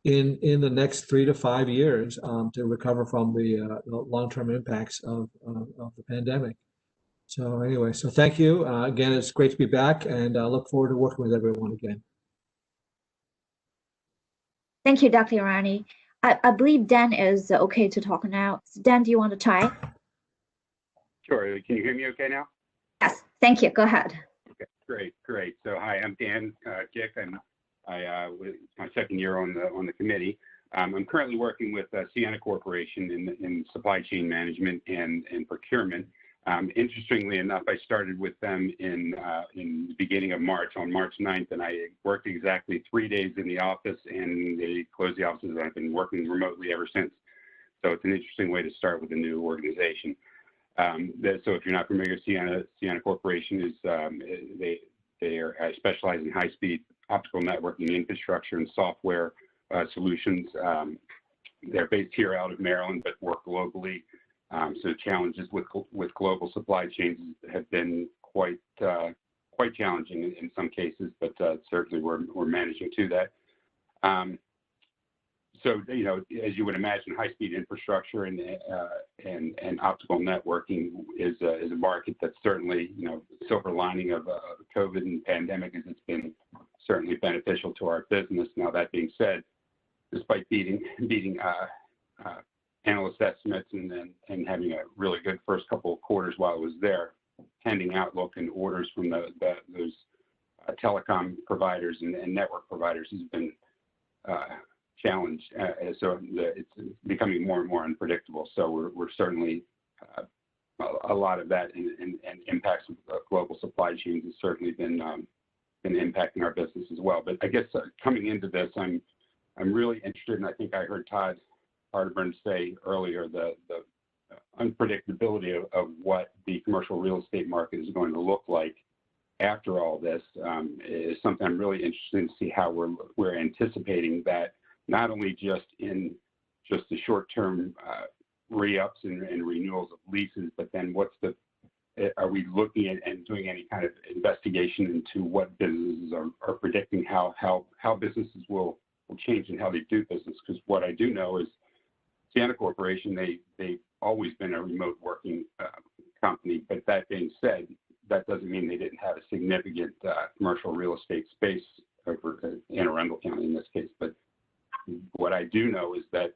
in the next 3 to 5 years to recover from the long-term impacts of the pandemic. So anyway, so thank you. Again, it's great to be back, and I look forward to working with everyone again. Thank you, Dr. Irani. I believe Dan is okay to talk now. Dan, do you want to try? Sure. Can you hear me okay now? Yes, thank you. Go ahead. Okay, great. So hi, I'm Dan Gick, and it's my second year on the committee. I'm currently working with Sienna Corporation in supply chain management and procurement. Interestingly enough, I started with them in the beginning of March, on March 9th, and I worked exactly 3 days in the office, and they closed the offices, and I've been working remotely ever since. So it's an interesting way to start with a new organization. So if you're not familiar, Sienna Corporation is, they specialize in high-speed optical networking infrastructure and software solutions. They're based here out of Maryland, but work globally. So challenges with global supply chains have been quite challenging in some cases, but certainly we're managing to that. So, you know, as you would imagine, high-speed infrastructure and optical networking is a market that's certainly, you know, silver lining of COVID and pandemic is it's been certainly beneficial to our business. Now, that being said, despite beating analyst estimates and having a really good first couple of quarters while it was there, pending outlook and orders from those telecom providers and network providers has been challenged. So it's becoming more and more unpredictable. So we're certainly a lot of that and impacts of global supply chains has certainly been impacting our business as well. But I guess coming into this, I'm really interested, and I think I heard Todd Hardeburn say earlier, the unpredictability of what the commercial real estate market is going to look like after all this is something I'm really interested to see how we're anticipating that, not only just in just the short-term re-ups and renewals of leases, but then are we looking at and doing any kind of investigation into what businesses are predicting how businesses will change and how they do business? Because what I do know is Sienna Corporation, they've always been a remote working company, but that being said, that doesn't mean they didn't have a significant commercial real estate space over in Arundel County in this case. But what I do know is that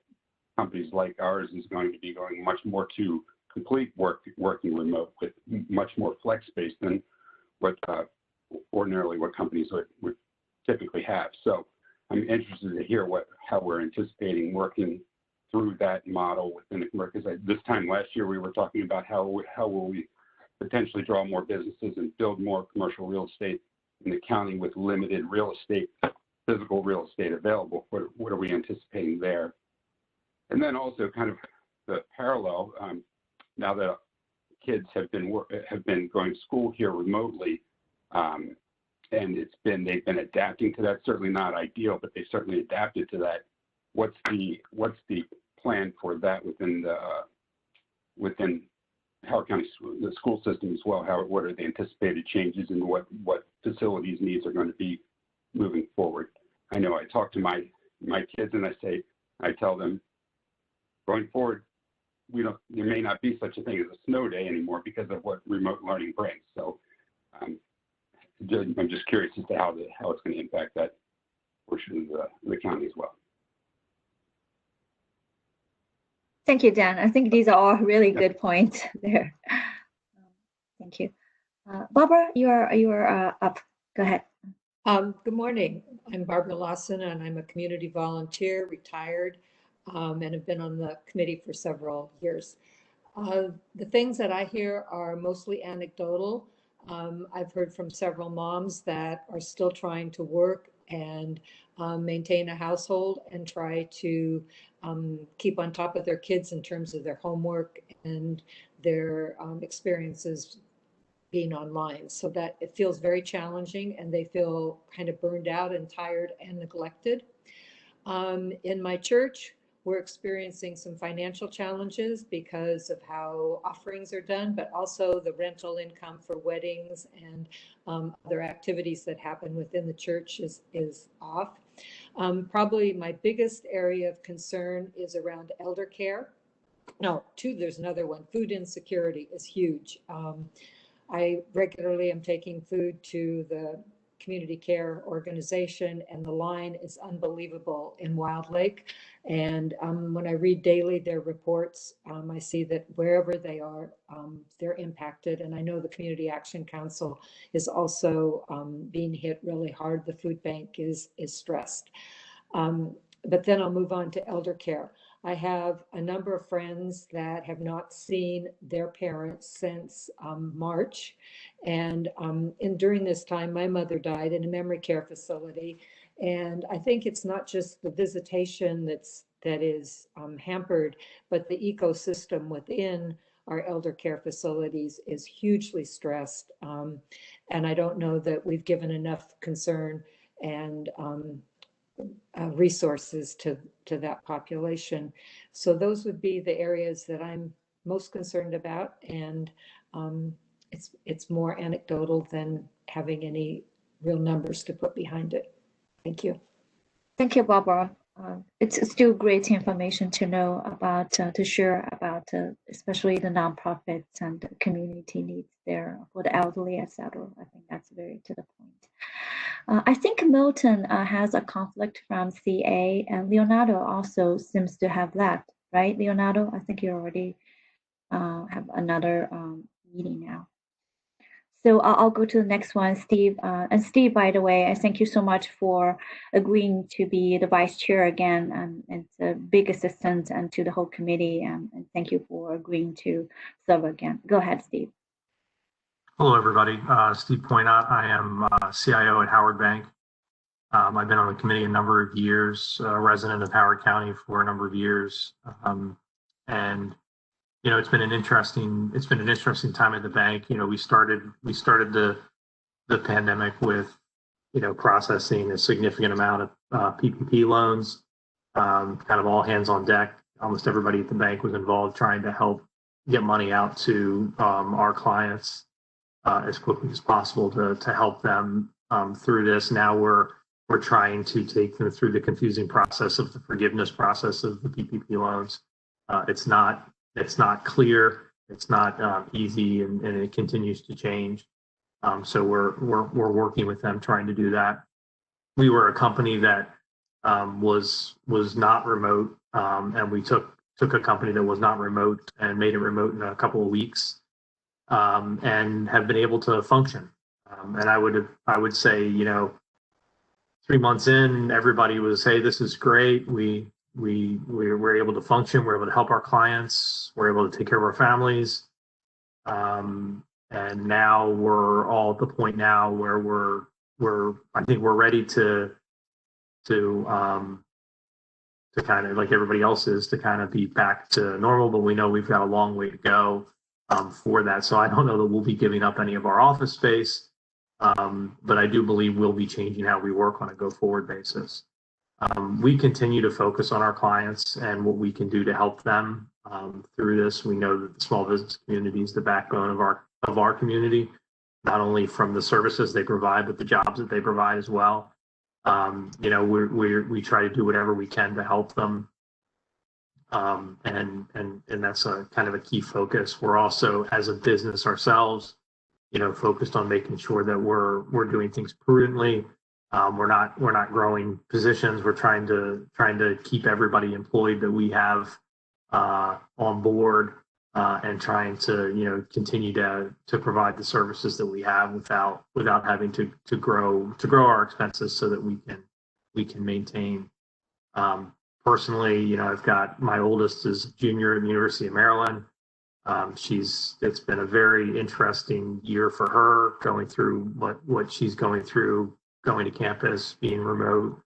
companies like ours is going to be going much more to complete working remote with much more flex space than what ordinarily what companies would typically have. So I'm interested to hear how we're anticipating working through that model within the commercial. Because this time last year we were talking about how will we potentially draw more businesses and build more commercial real estate in the county with limited physical real estate available. What are we anticipating there? And then also kind of the parallel, now that kids have been going to school here remotely, and they've been adapting to that. Certainly not ideal, but they certainly adapted to that. What's the plan for that within Howard County the school system as well? What are the anticipated changes and what facilities needs are going to be moving forward? I know I talk to my kids and I tell them going forward, there may not be such a thing as a snow day anymore because of what remote learning brings. So I'm just curious as to how it's going to impact that portion of the county as well. Thank you, Dan. I think these are all really good points there. Thank you. Barbara, you are up. Go ahead. Good morning. I'm Barbara Lawson, and I'm a community volunteer, retired, and have been on the committee for several years. The things that I hear are mostly anecdotal. I've heard from several moms that are still trying to work and maintain a household and try to keep on top of their kids in terms of their homework and their experiences being online. So that it feels very challenging and they feel kind of burned out and tired and neglected. In my church, we're experiencing some financial challenges because of how offerings are done, but also the rental income for weddings and other activities that happen within the church is off. Probably my biggest area of concern is around elder care. No, there's another one. Food insecurity is huge. I regularly am taking food to the community care organization, and the line is unbelievable in Wild Lake. And when I read daily their reports, I see that wherever they are, they're impacted. And I know the Community Action Council is also being hit really hard. The food bank is stressed. But then I'll move on to elder care. I have a number of friends that have not seen their parents since March. And during this time, my mother died in a memory care facility. And I think it's not just the visitation that is hampered, but the ecosystem within our elder care facilities is hugely stressed. And I don't know that we've given enough concern and resources to that population. So those would be the areas that I'm most concerned about. And it's more anecdotal than having any real numbers to put behind it. Thank you. Thank you, Barbara. It's still great information to know about, to share about, especially the nonprofits and the community needs there for the elderly, etc. I think that's very to the point. I think Milton has a conflict from CA, and Leonardo also seems to have left, right? Leonardo, I think you already have another meeting now. So I'll go to the next one, Steve. And Steve, by the way, I thank you so much for agreeing to be the vice chair again. And it's a big assistance and to the whole committee. And thank you for agreeing to serve again. Go ahead, Steve. Hello, everybody. Steve Pointot. I am CIO at Howard Bank. I've been on the committee a number of years, a resident of Howard County for a number of years. And you know, it's been an interesting time at the bank. You know, we started the pandemic with, you know, processing a significant amount of PPP loans, kind of all hands on deck. Almost everybody at the bank was involved trying to help get money out to our clients as quickly as possible to help them through this. Now we're trying to take them through the confusing process of the forgiveness process of the PPP loans. It's not clear, it's not easy, and it continues to change. So we're working with them trying to do that. We were a company that was not remote, and we took a company that was not remote and made it remote in a couple of weeks, and have been able to function. And I would say, you know, 3 months in, everybody was, hey, this is great. We were able to function. We're able to help our clients. We're able to take care of our families. And now we're all at the point now where I think we're ready to kind of, like everybody else is, to kind of be back to normal, but we know we've got a long way to go for that. So I don't know that we'll be giving up any of our office space, but I do believe we'll be changing how we work on a go-forward basis. We continue to focus on our clients and what we can do to help them through this. We know that the small business community is the backbone of our community, not only from the services they provide, but the jobs that they provide as well. You know, we try to do whatever we can to help them, and that's a kind of a key focus. We're also, as a business ourselves, you know, focused on making sure that we're doing things prudently. We're not growing positions. We're trying to keep everybody employed that we have on board, and trying to, you know, continue to provide the services that we have without having to grow our expenses so that we can maintain. Personally, you know, I've got my oldest is a junior at the University of Maryland. It's been a very interesting year for her, going through what she's going through, going to campus, being remote,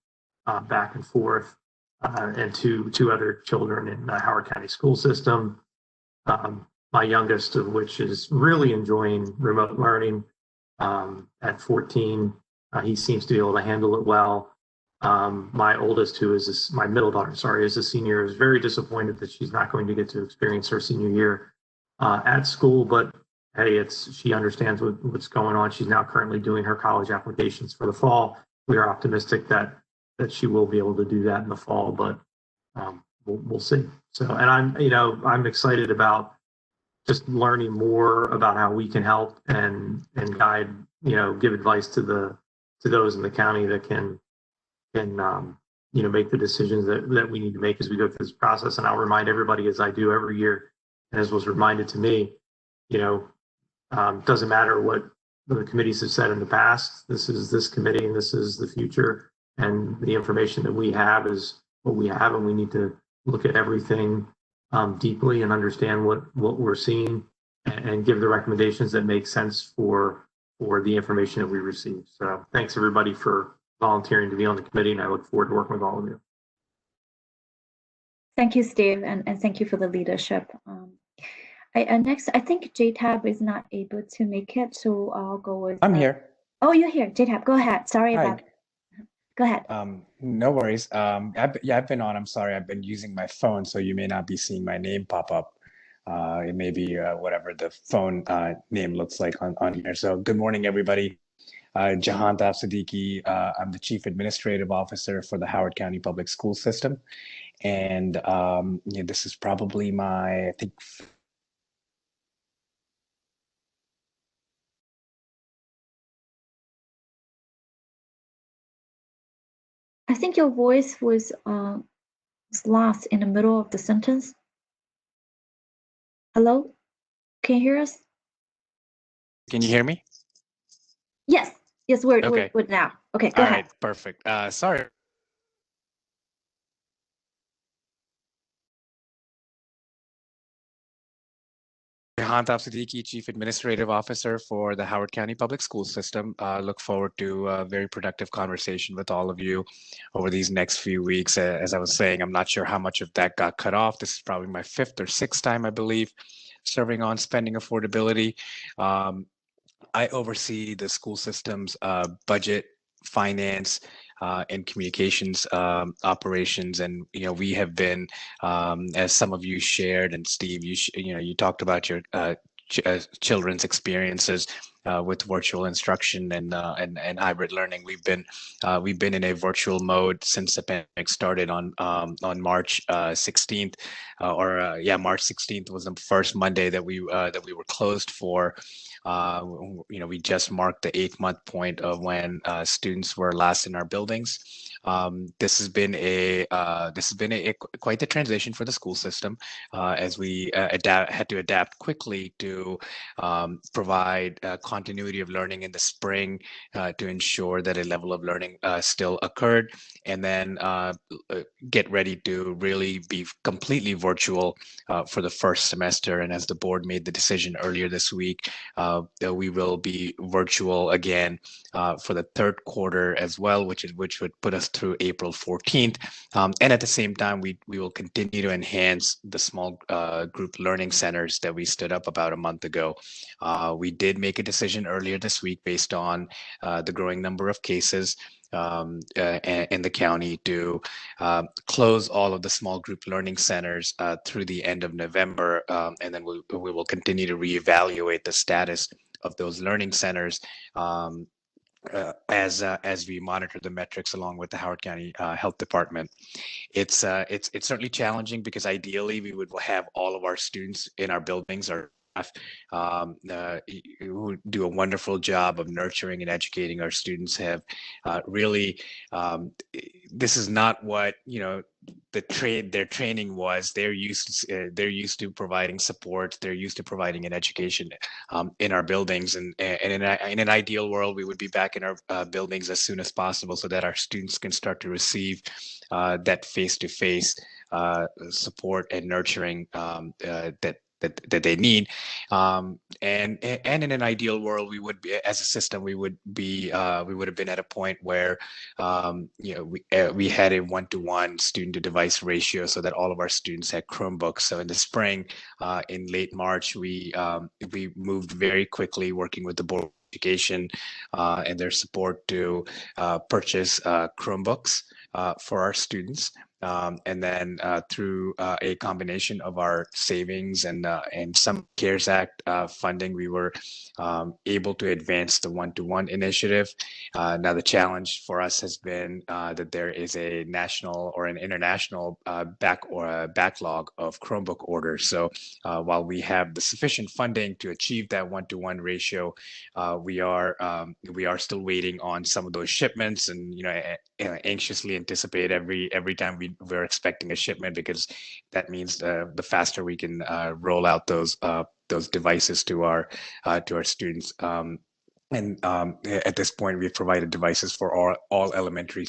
back and forth, and two other children in the Howard County school system. My youngest of which is really enjoying remote learning at 14. He seems to be able to handle it well. My oldest, my middle daughter, is a senior, is very disappointed that she's not going to get to experience her senior year at school, but hey, she understands what's going on. She's now currently doing her college applications for the fall. We are optimistic that she will be able to do that in the fall, but we'll see. So, and I'm excited about just learning more about how we can help and guide, you know, give advice to the those in the county that can make the decisions that we need to make as we go through this process. And I'll remind everybody, as I do every year, and as was reminded to me, doesn't matter what the committees have said in the past. This is this committee, and this is the future. And the information that we have is what we have, and we need to look at everything deeply and understand what we're seeing, and give the recommendations that make sense for the information that we receive. So thanks everybody for volunteering to be on the committee, and I look forward to working with all of you. Thank you, Steve, and thank you for the leadership. Next, I think JTAB is not able to make it, so I'll go with. I'm here. Oh, you're here, JTAB. Go ahead. Sorry Hi. about. Go ahead. No worries. I've been on. I'm sorry. I've been using my phone, so you may not be seeing my name pop up. It may be whatever the phone name looks like on here. So good morning, everybody. Jahantaf Siddiqui. I'm the Chief Administrative Officer for the Howard County Public School System. And this is probably my, I think your voice was lost in the middle of the sentence. Hello? Can you hear us? Can you hear me? Yes. Yes, we're Okay. good now. Okay, go All ahead. right, perfect. Sorry. Jahantaf Siddiqui, Chief Administrative Officer for the Howard County Public School System. Look forward to a very productive conversation with all of you over these next few weeks. As I was saying, I'm not sure how much of that got cut off. This is probably my 5th or 6th time, I believe, serving on spending affordability. I oversee the school system's budget, finance, and communications operations, and we have been, as some of you shared, and Steve, you talked about your children's experiences with virtual instruction and hybrid learning. We've been in a virtual mode since the pandemic started on March 16th, March 16th was the first Monday that we were closed for. We just marked the 8-month point of when students were last in our buildings. This has been quite the transition for the school system as we had to adapt quickly to provide continuity of learning in the spring to ensure that a level of learning still occurred, and then get ready to really be completely virtual for the first semester. And as the board made the decision earlier this week, we will be virtual again for the 3rd quarter as well, which would put us through April 14th. And at the same time, we will continue to enhance the small group learning centers that we stood up about a month ago. We did make a decision earlier this week based on the growing number of cases in the county to close all of the small group learning centers through the end of November, and then we will continue to reevaluate the status of those learning centers as we monitor the metrics along with the Howard County Health Department. It's certainly challenging because ideally we would have all of our students in our buildings or who do a wonderful job of nurturing and educating our students have really this is not what their training was. They're used to providing support. They're used to providing an education in our buildings, and in an ideal world we would be back in our buildings as soon as possible so that our students can start to receive that face-to-face support and nurturing that they need, and in an ideal world, we would be, as a system, we would have been at a point where we had a 1-to-1 student-to-device ratio, so that all of our students had Chromebooks. So in the spring, in late March, we moved very quickly, working with the Board of Education and their support to purchase Chromebooks for our students. And then through a combination of our savings and some CARES Act funding, we were able to advance the one-to-one initiative. Now, the challenge for us has been that there is a national or an international backlog of Chromebook orders. So while we have the sufficient funding to achieve that one-to-one ratio, we are still waiting on some of those shipments, and anxiously anticipate every time we're expecting a shipment, because that means the faster we can roll out those devices to our students. At this point, we've provided devices for all elementary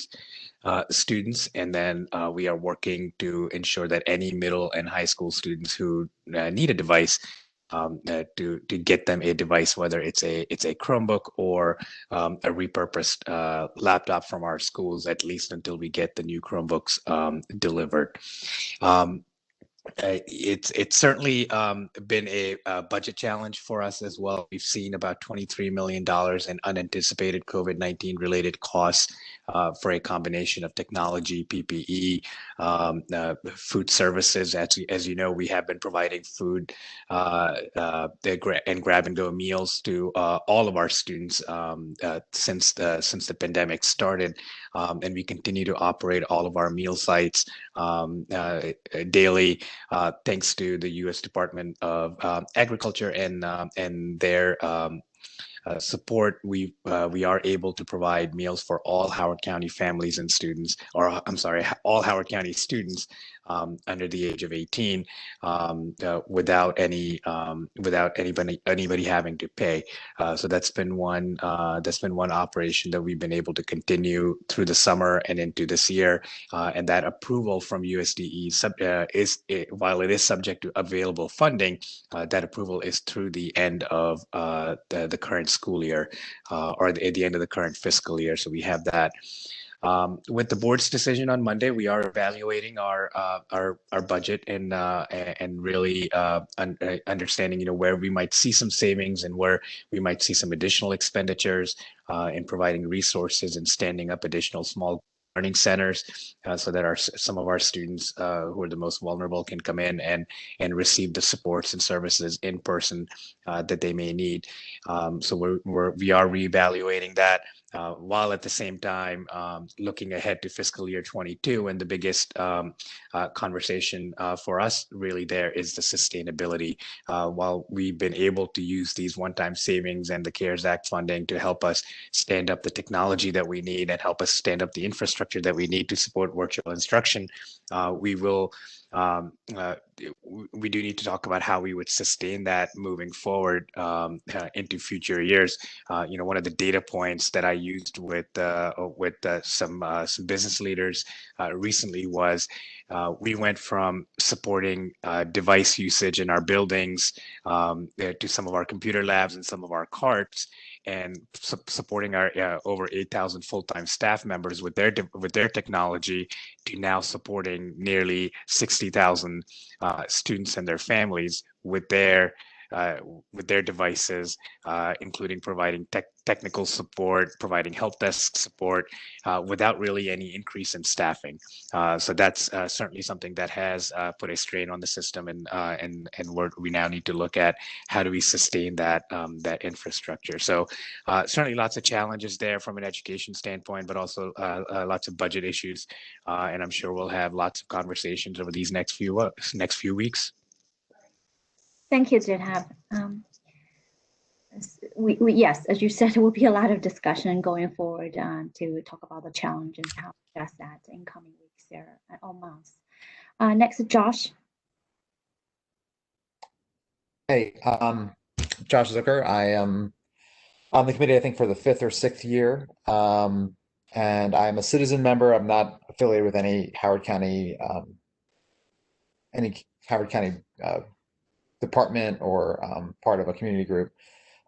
students, and then we are working to ensure that any middle and high school students who need a device, to get them a device, whether it's a Chromebook or a repurposed laptop from our schools, at least until we get the new Chromebooks delivered. It's certainly been a budget challenge for us as well. We've seen about $23 million in unanticipated COVID-19 related costs for a combination of technology, PPE, food services. As you know, we have been providing food and grab-and-go meals to all of our students since the pandemic started, and we continue to operate all of our meal sites daily. Thanks to the U.S. Department of Agriculture and their support, we are able to provide meals for all Howard County families and students, or I'm sorry, all Howard County students under the age of 18, without anybody having to pay. So that's been one operation that we've been able to continue through the summer and into this year. And that approval from USDE while it is subject to available funding, that approval is through the end of the current school year, or at the end of the current fiscal year. So we have that. With the board's decision on Monday, we are evaluating our budget and really understanding where we might see some savings and where we might see some additional expenditures in providing resources and standing up additional small learning centers, so that some of our students who are the most vulnerable can come in and receive the supports and services in person that they may need. So we are reevaluating that, while at the same time looking ahead to fiscal year 22. And the biggest conversation for us really there is the sustainability. While we've been able to use these one-time savings and the CARES Act funding to help us stand up the technology that we need and help us stand up the infrastructure that we need to support virtual instruction, we do need to talk about how we would sustain that moving forward into future years. One of the data points that I used with some business leaders recently was we went from supporting device usage in our buildings to some of our computer labs and some of our carts, and supporting our over 8,000 full-time staff members with their technology, to now supporting nearly 60,000 students and their families with their devices, including providing technical support, providing help desk support, without really any increase in staffing. So that's certainly something that has put a strain on the system, and we now need to look at how do we sustain that infrastructure. So certainly lots of challenges there from an education standpoint, but also lots of budget issues, and I'm sure we'll have lots of conversations over these next few weeks. Thank you, Jithab. Yes, as you said, there will be a lot of discussion going forward to talk about the challenge and how to address that in coming weeks there or months. Next, Josh. Hey, Josh Zucker. I am on the committee, I think, for the 5th or 6th year, and I'm a citizen member. I'm not affiliated with any Howard County department or part of a community group.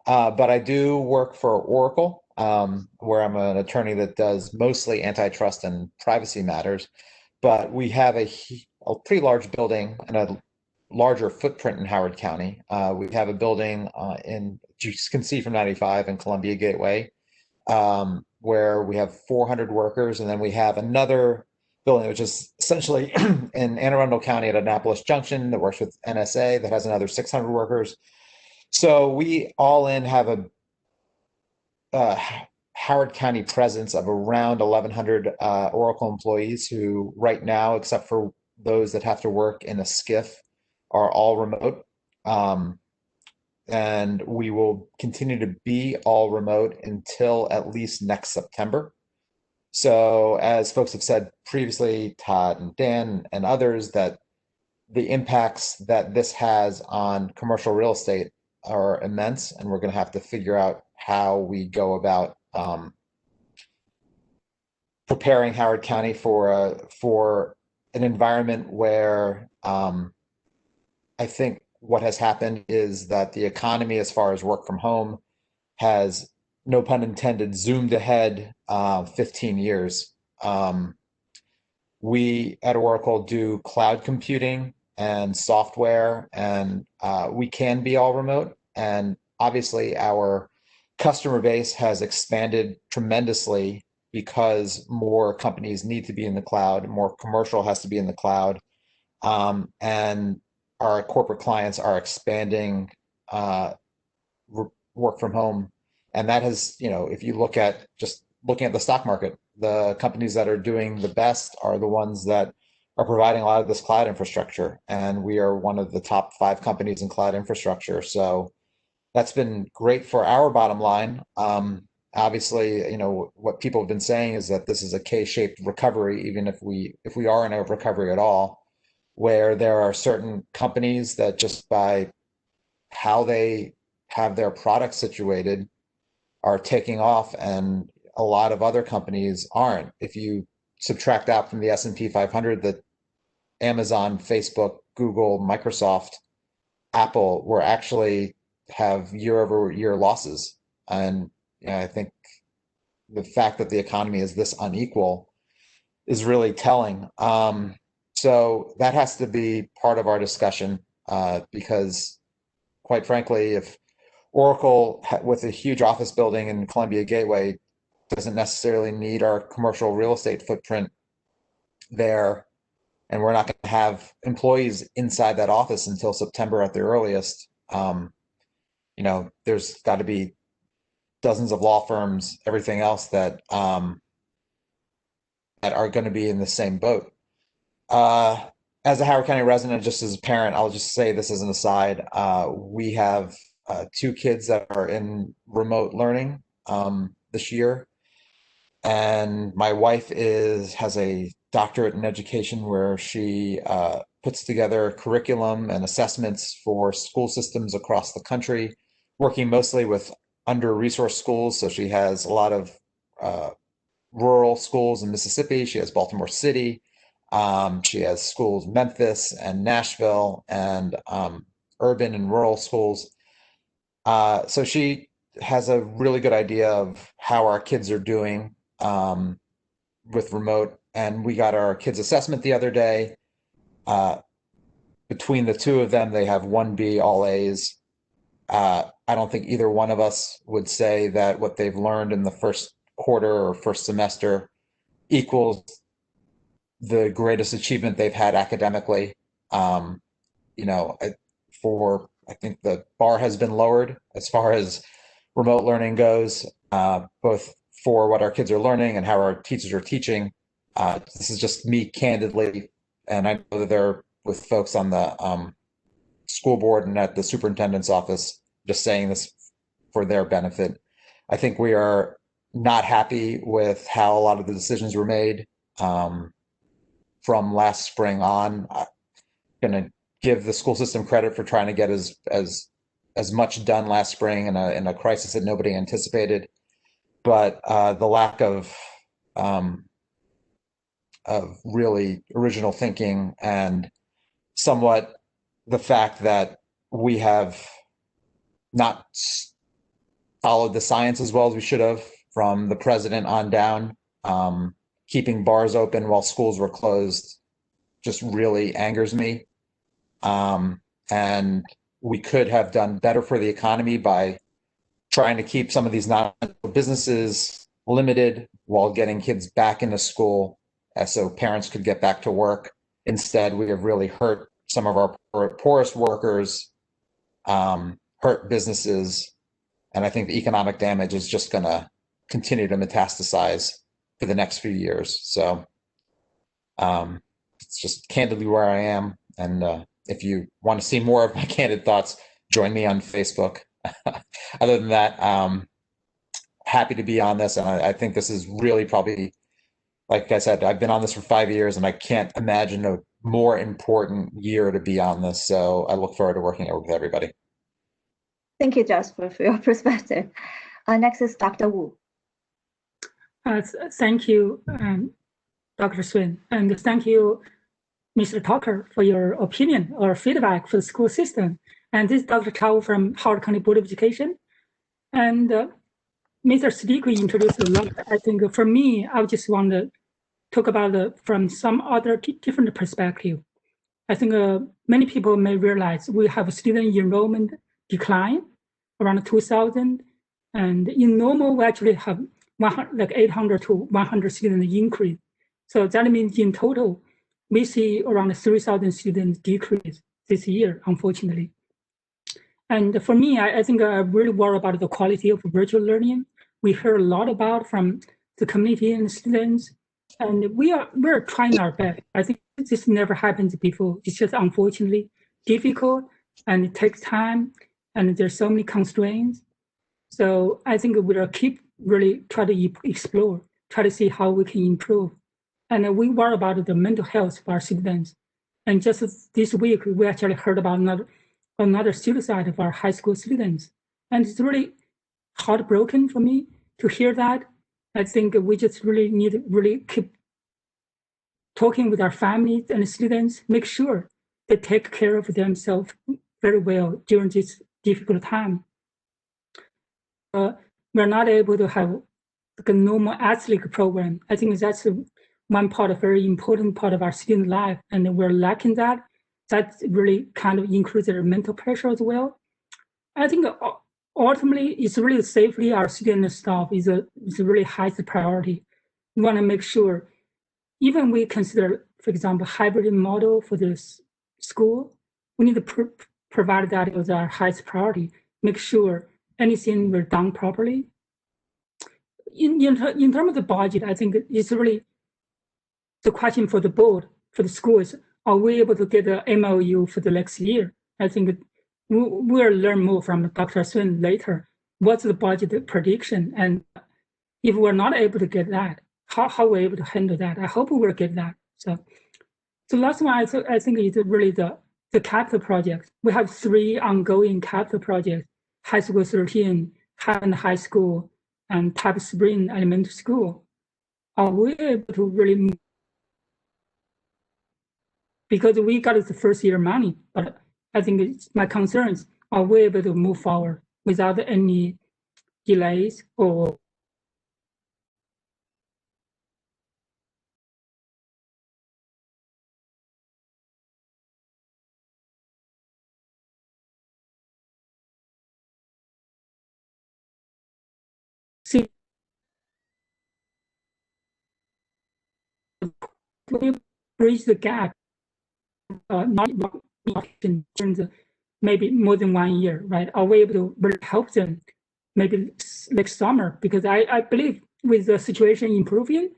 But I do work for Oracle, where I'm an attorney that does mostly antitrust and privacy matters. But we have a pretty large building and a larger footprint in Howard County. We have a building you can see from 95 in Columbia Gateway, where we have 400 workers. And then we have another building, which is essentially in Anne Arundel County at Annapolis Junction that works with NSA that has another 600 workers. So we all in have a Howard County presence of around 1,100 Oracle employees who right now, except for those that have to work in a SCIF, are all remote. And we will continue to be all remote until at least next September. So as folks have said previously, Todd and Dan and others, that the impacts that this has on commercial real estate are immense, and we're going to have to figure out how we go about preparing Howard County for an environment where I think what has happened is that the economy, as far as work from home, has, no pun intended, zoomed ahead 15 years. We at Oracle do cloud computing and software, and we can be all remote. And obviously our customer base has expanded tremendously because more companies need to be in the cloud, more commercial has to be in the cloud. And our corporate clients are expanding work from home. And that has, if you look at just looking at the stock market, the companies that are doing the best are the ones that are providing a lot of this cloud infrastructure. And we are one of the top 5 companies in cloud infrastructure. So that's been great for our bottom line. Obviously, what people have been saying is that this is a K-shaped recovery, even if we are in a recovery at all, where there are certain companies that just by how they have their products situated are taking off, and a lot of other companies aren't. If you subtract out from the S&P 500 that Amazon, Facebook, Google, Microsoft, Apple were actually have year-over-year losses. And I think the fact that the economy is this unequal is really telling. So that has to be part of our discussion because, quite frankly, if Oracle, with a huge office building in Columbia Gateway, doesn't necessarily need our commercial real estate footprint there, and we're not going to have employees inside that office until September at the earliest, there's got to be dozens of law firms, everything else that that are going to be in the same boat. As a Howard County resident, just as a parent, I'll just say this as an aside. We have 2 kids that are in remote learning this year. And my wife has a doctorate in education where she puts together curriculum and assessments for school systems across the country, working mostly with under-resourced schools. So she has a lot of rural schools in Mississippi. She has Baltimore City. She has schools in Memphis and Nashville and urban and rural schools. So she has a really good idea of how our kids are doing with remote. And we got our kids assessment the other day. Between the 2 of them, they have 1B, all A's. I don't think either one of us would say that what they've learned in the first quarter or first semester equals the greatest achievement they've had academically. I think the bar has been lowered as far as remote learning goes, both for what our kids are learning and how our teachers are teaching. This is just me candidly, and I know that they're with folks on the school board and at the superintendent's office, just saying this for their benefit. I think we are not happy with how a lot of the decisions were made from last spring on. I'm going to give the school system credit for trying to get as much done last spring in a crisis that nobody anticipated, but the lack of really original thinking and somewhat the fact that we have not followed the science as well as we should have from the president on down, keeping bars open while schools were closed just really angers me. And we could have done better for the economy by trying to keep some of these non-businesses limited while getting kids back into school so parents could get back to work. Instead, we have really hurt some of our poorest workers, hurt businesses, and I think the economic damage is just going to continue to metastasize for the next few years. So it's just candidly where I am. And if you want to see more of my candid thoughts, join me on Facebook. Other than that, happy to be on this. And I think this is really probably, like I said, I've been on this for 5 years, and I can't imagine a more important year to be on this. So I look forward to working with everybody. Thank you, Jasper, for your perspective. Next is Dr. Wu. Thank you, Dr. Swin, and thank you, Mr. Tucker, for your opinion or feedback for the school system. And this is Dr. Chow from Howard County Board of Education. And Mr. Siddiqui introduced a lot. I think for me, I just want to talk about from some other different perspective. I think many people may realize we have a student enrollment decline around 2000. And in normal, we actually have 800 to 100 student increase. So that means in total, we see around 3,000 students decrease this year, unfortunately. And for me, I think I really worry about the quality of virtual learning. We heard a lot about from the community and students, and we're trying our best. I think this never happened before. It's just unfortunately difficult, and it takes time, and there's so many constraints. So I think we'll keep really try to explore, try to see how we can improve. And we worry about the mental health of our students. And just this week, we actually heard about another suicide of our high school students. And it's really heartbroken for me to hear that. I think we just really need to really keep talking with our families and students, make sure they take care of themselves very well during this difficult time. We're not able to have a normal athletic program. I think that's one part, a very important part of our student life, and we're lacking that. That really kind of increases their mental pressure as well. I think ultimately, it's really safely our student and staff is really highest priority. We want to make sure, even we consider, for example, hybrid model for this school, we need to provide that as our highest priority. Make sure anything we're done properly. In terms of the budget, I think it's really the question for the board, for the schools, are we able to get the MOU for the next year? I think we'll learn more from Dr. Swin later. What's the budget prediction? And if we're not able to get that, how we're able to handle that? I hope we will get that. So last one, I think is really the capital project. We have 3 ongoing capital projects: High School 13, Highland High School, and Type Spring Elementary School. Are we able to really, because we got the first year money, but I think my concerns, are we able to move forward without any delays or see we bridge the gap, not in terms of maybe more than 1 year, right? Are we able to really help them maybe next summer? Because I believe with the situation improving,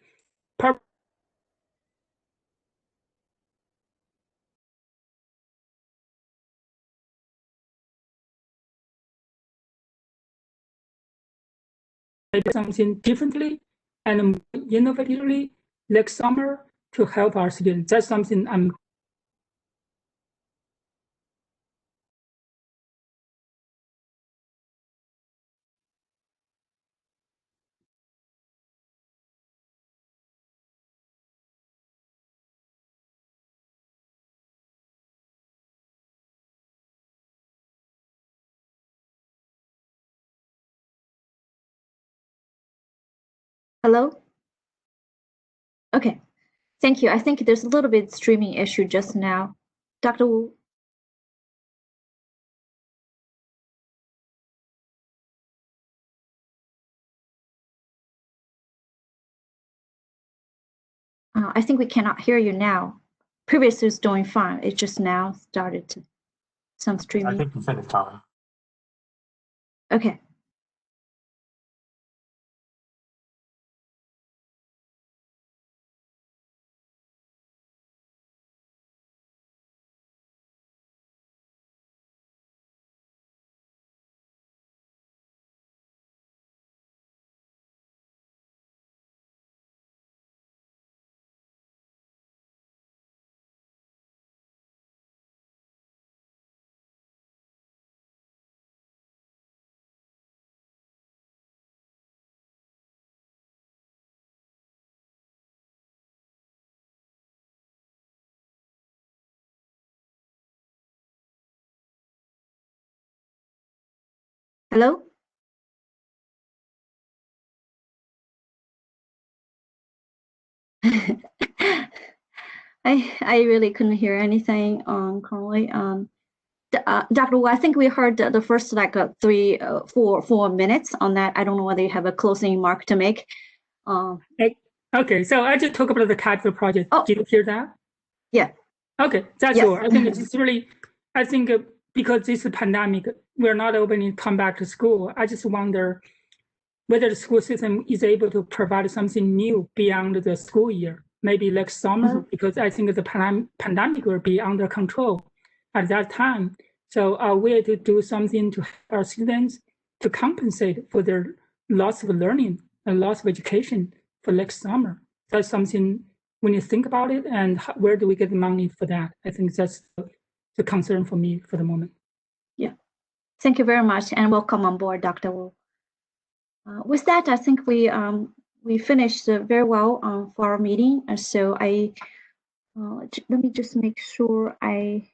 maybe something differently and innovatively next summer to help our students. That's something I'm Hello? Okay, thank you. I think there's a little bit streaming issue just now. Dr. Wu? I think we cannot hear you now. Previously, it's doing fine. It just now started to some streaming. I think you finished talking. Okay. Hello? I really couldn't hear anything currently. Dr. Wu, I think we heard the first like 4 minutes on that. I don't know whether you have a closing remark to make. Okay, so I just talk about the capital project. Oh. Did you hear that? Yeah. Okay, that's Yes. all. I think it's really, I think because this is a pandemic, we're not opening to come back to school. I just wonder whether the school system is able to provide something new beyond the school year, maybe next summer, because I think the pandemic will be under control at that time. So are we to do something to help our students to compensate for their loss of learning and loss of education for next summer? That's something when you think about it, and where do we get the money for that? I think that's the concern for me for the moment. Yeah. Thank you very much, and welcome on board, Dr. Wu. With that, I think we finished very well for our meeting. And so let me just make sure I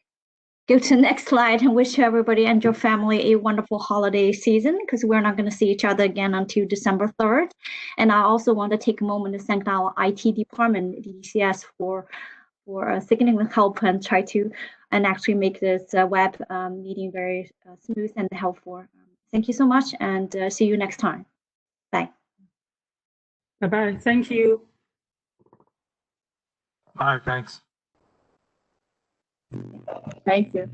go to the next slide and wish everybody and your family a wonderful holiday season, because we're not going to see each other again until December 3rd. And I also want to take a moment to thank our IT department, DCS, for significant help and try to actually make this web meeting very smooth and helpful. Thank you so much, and see you next time. Bye. Bye-bye. Thank you. Bye, thanks. Thank you.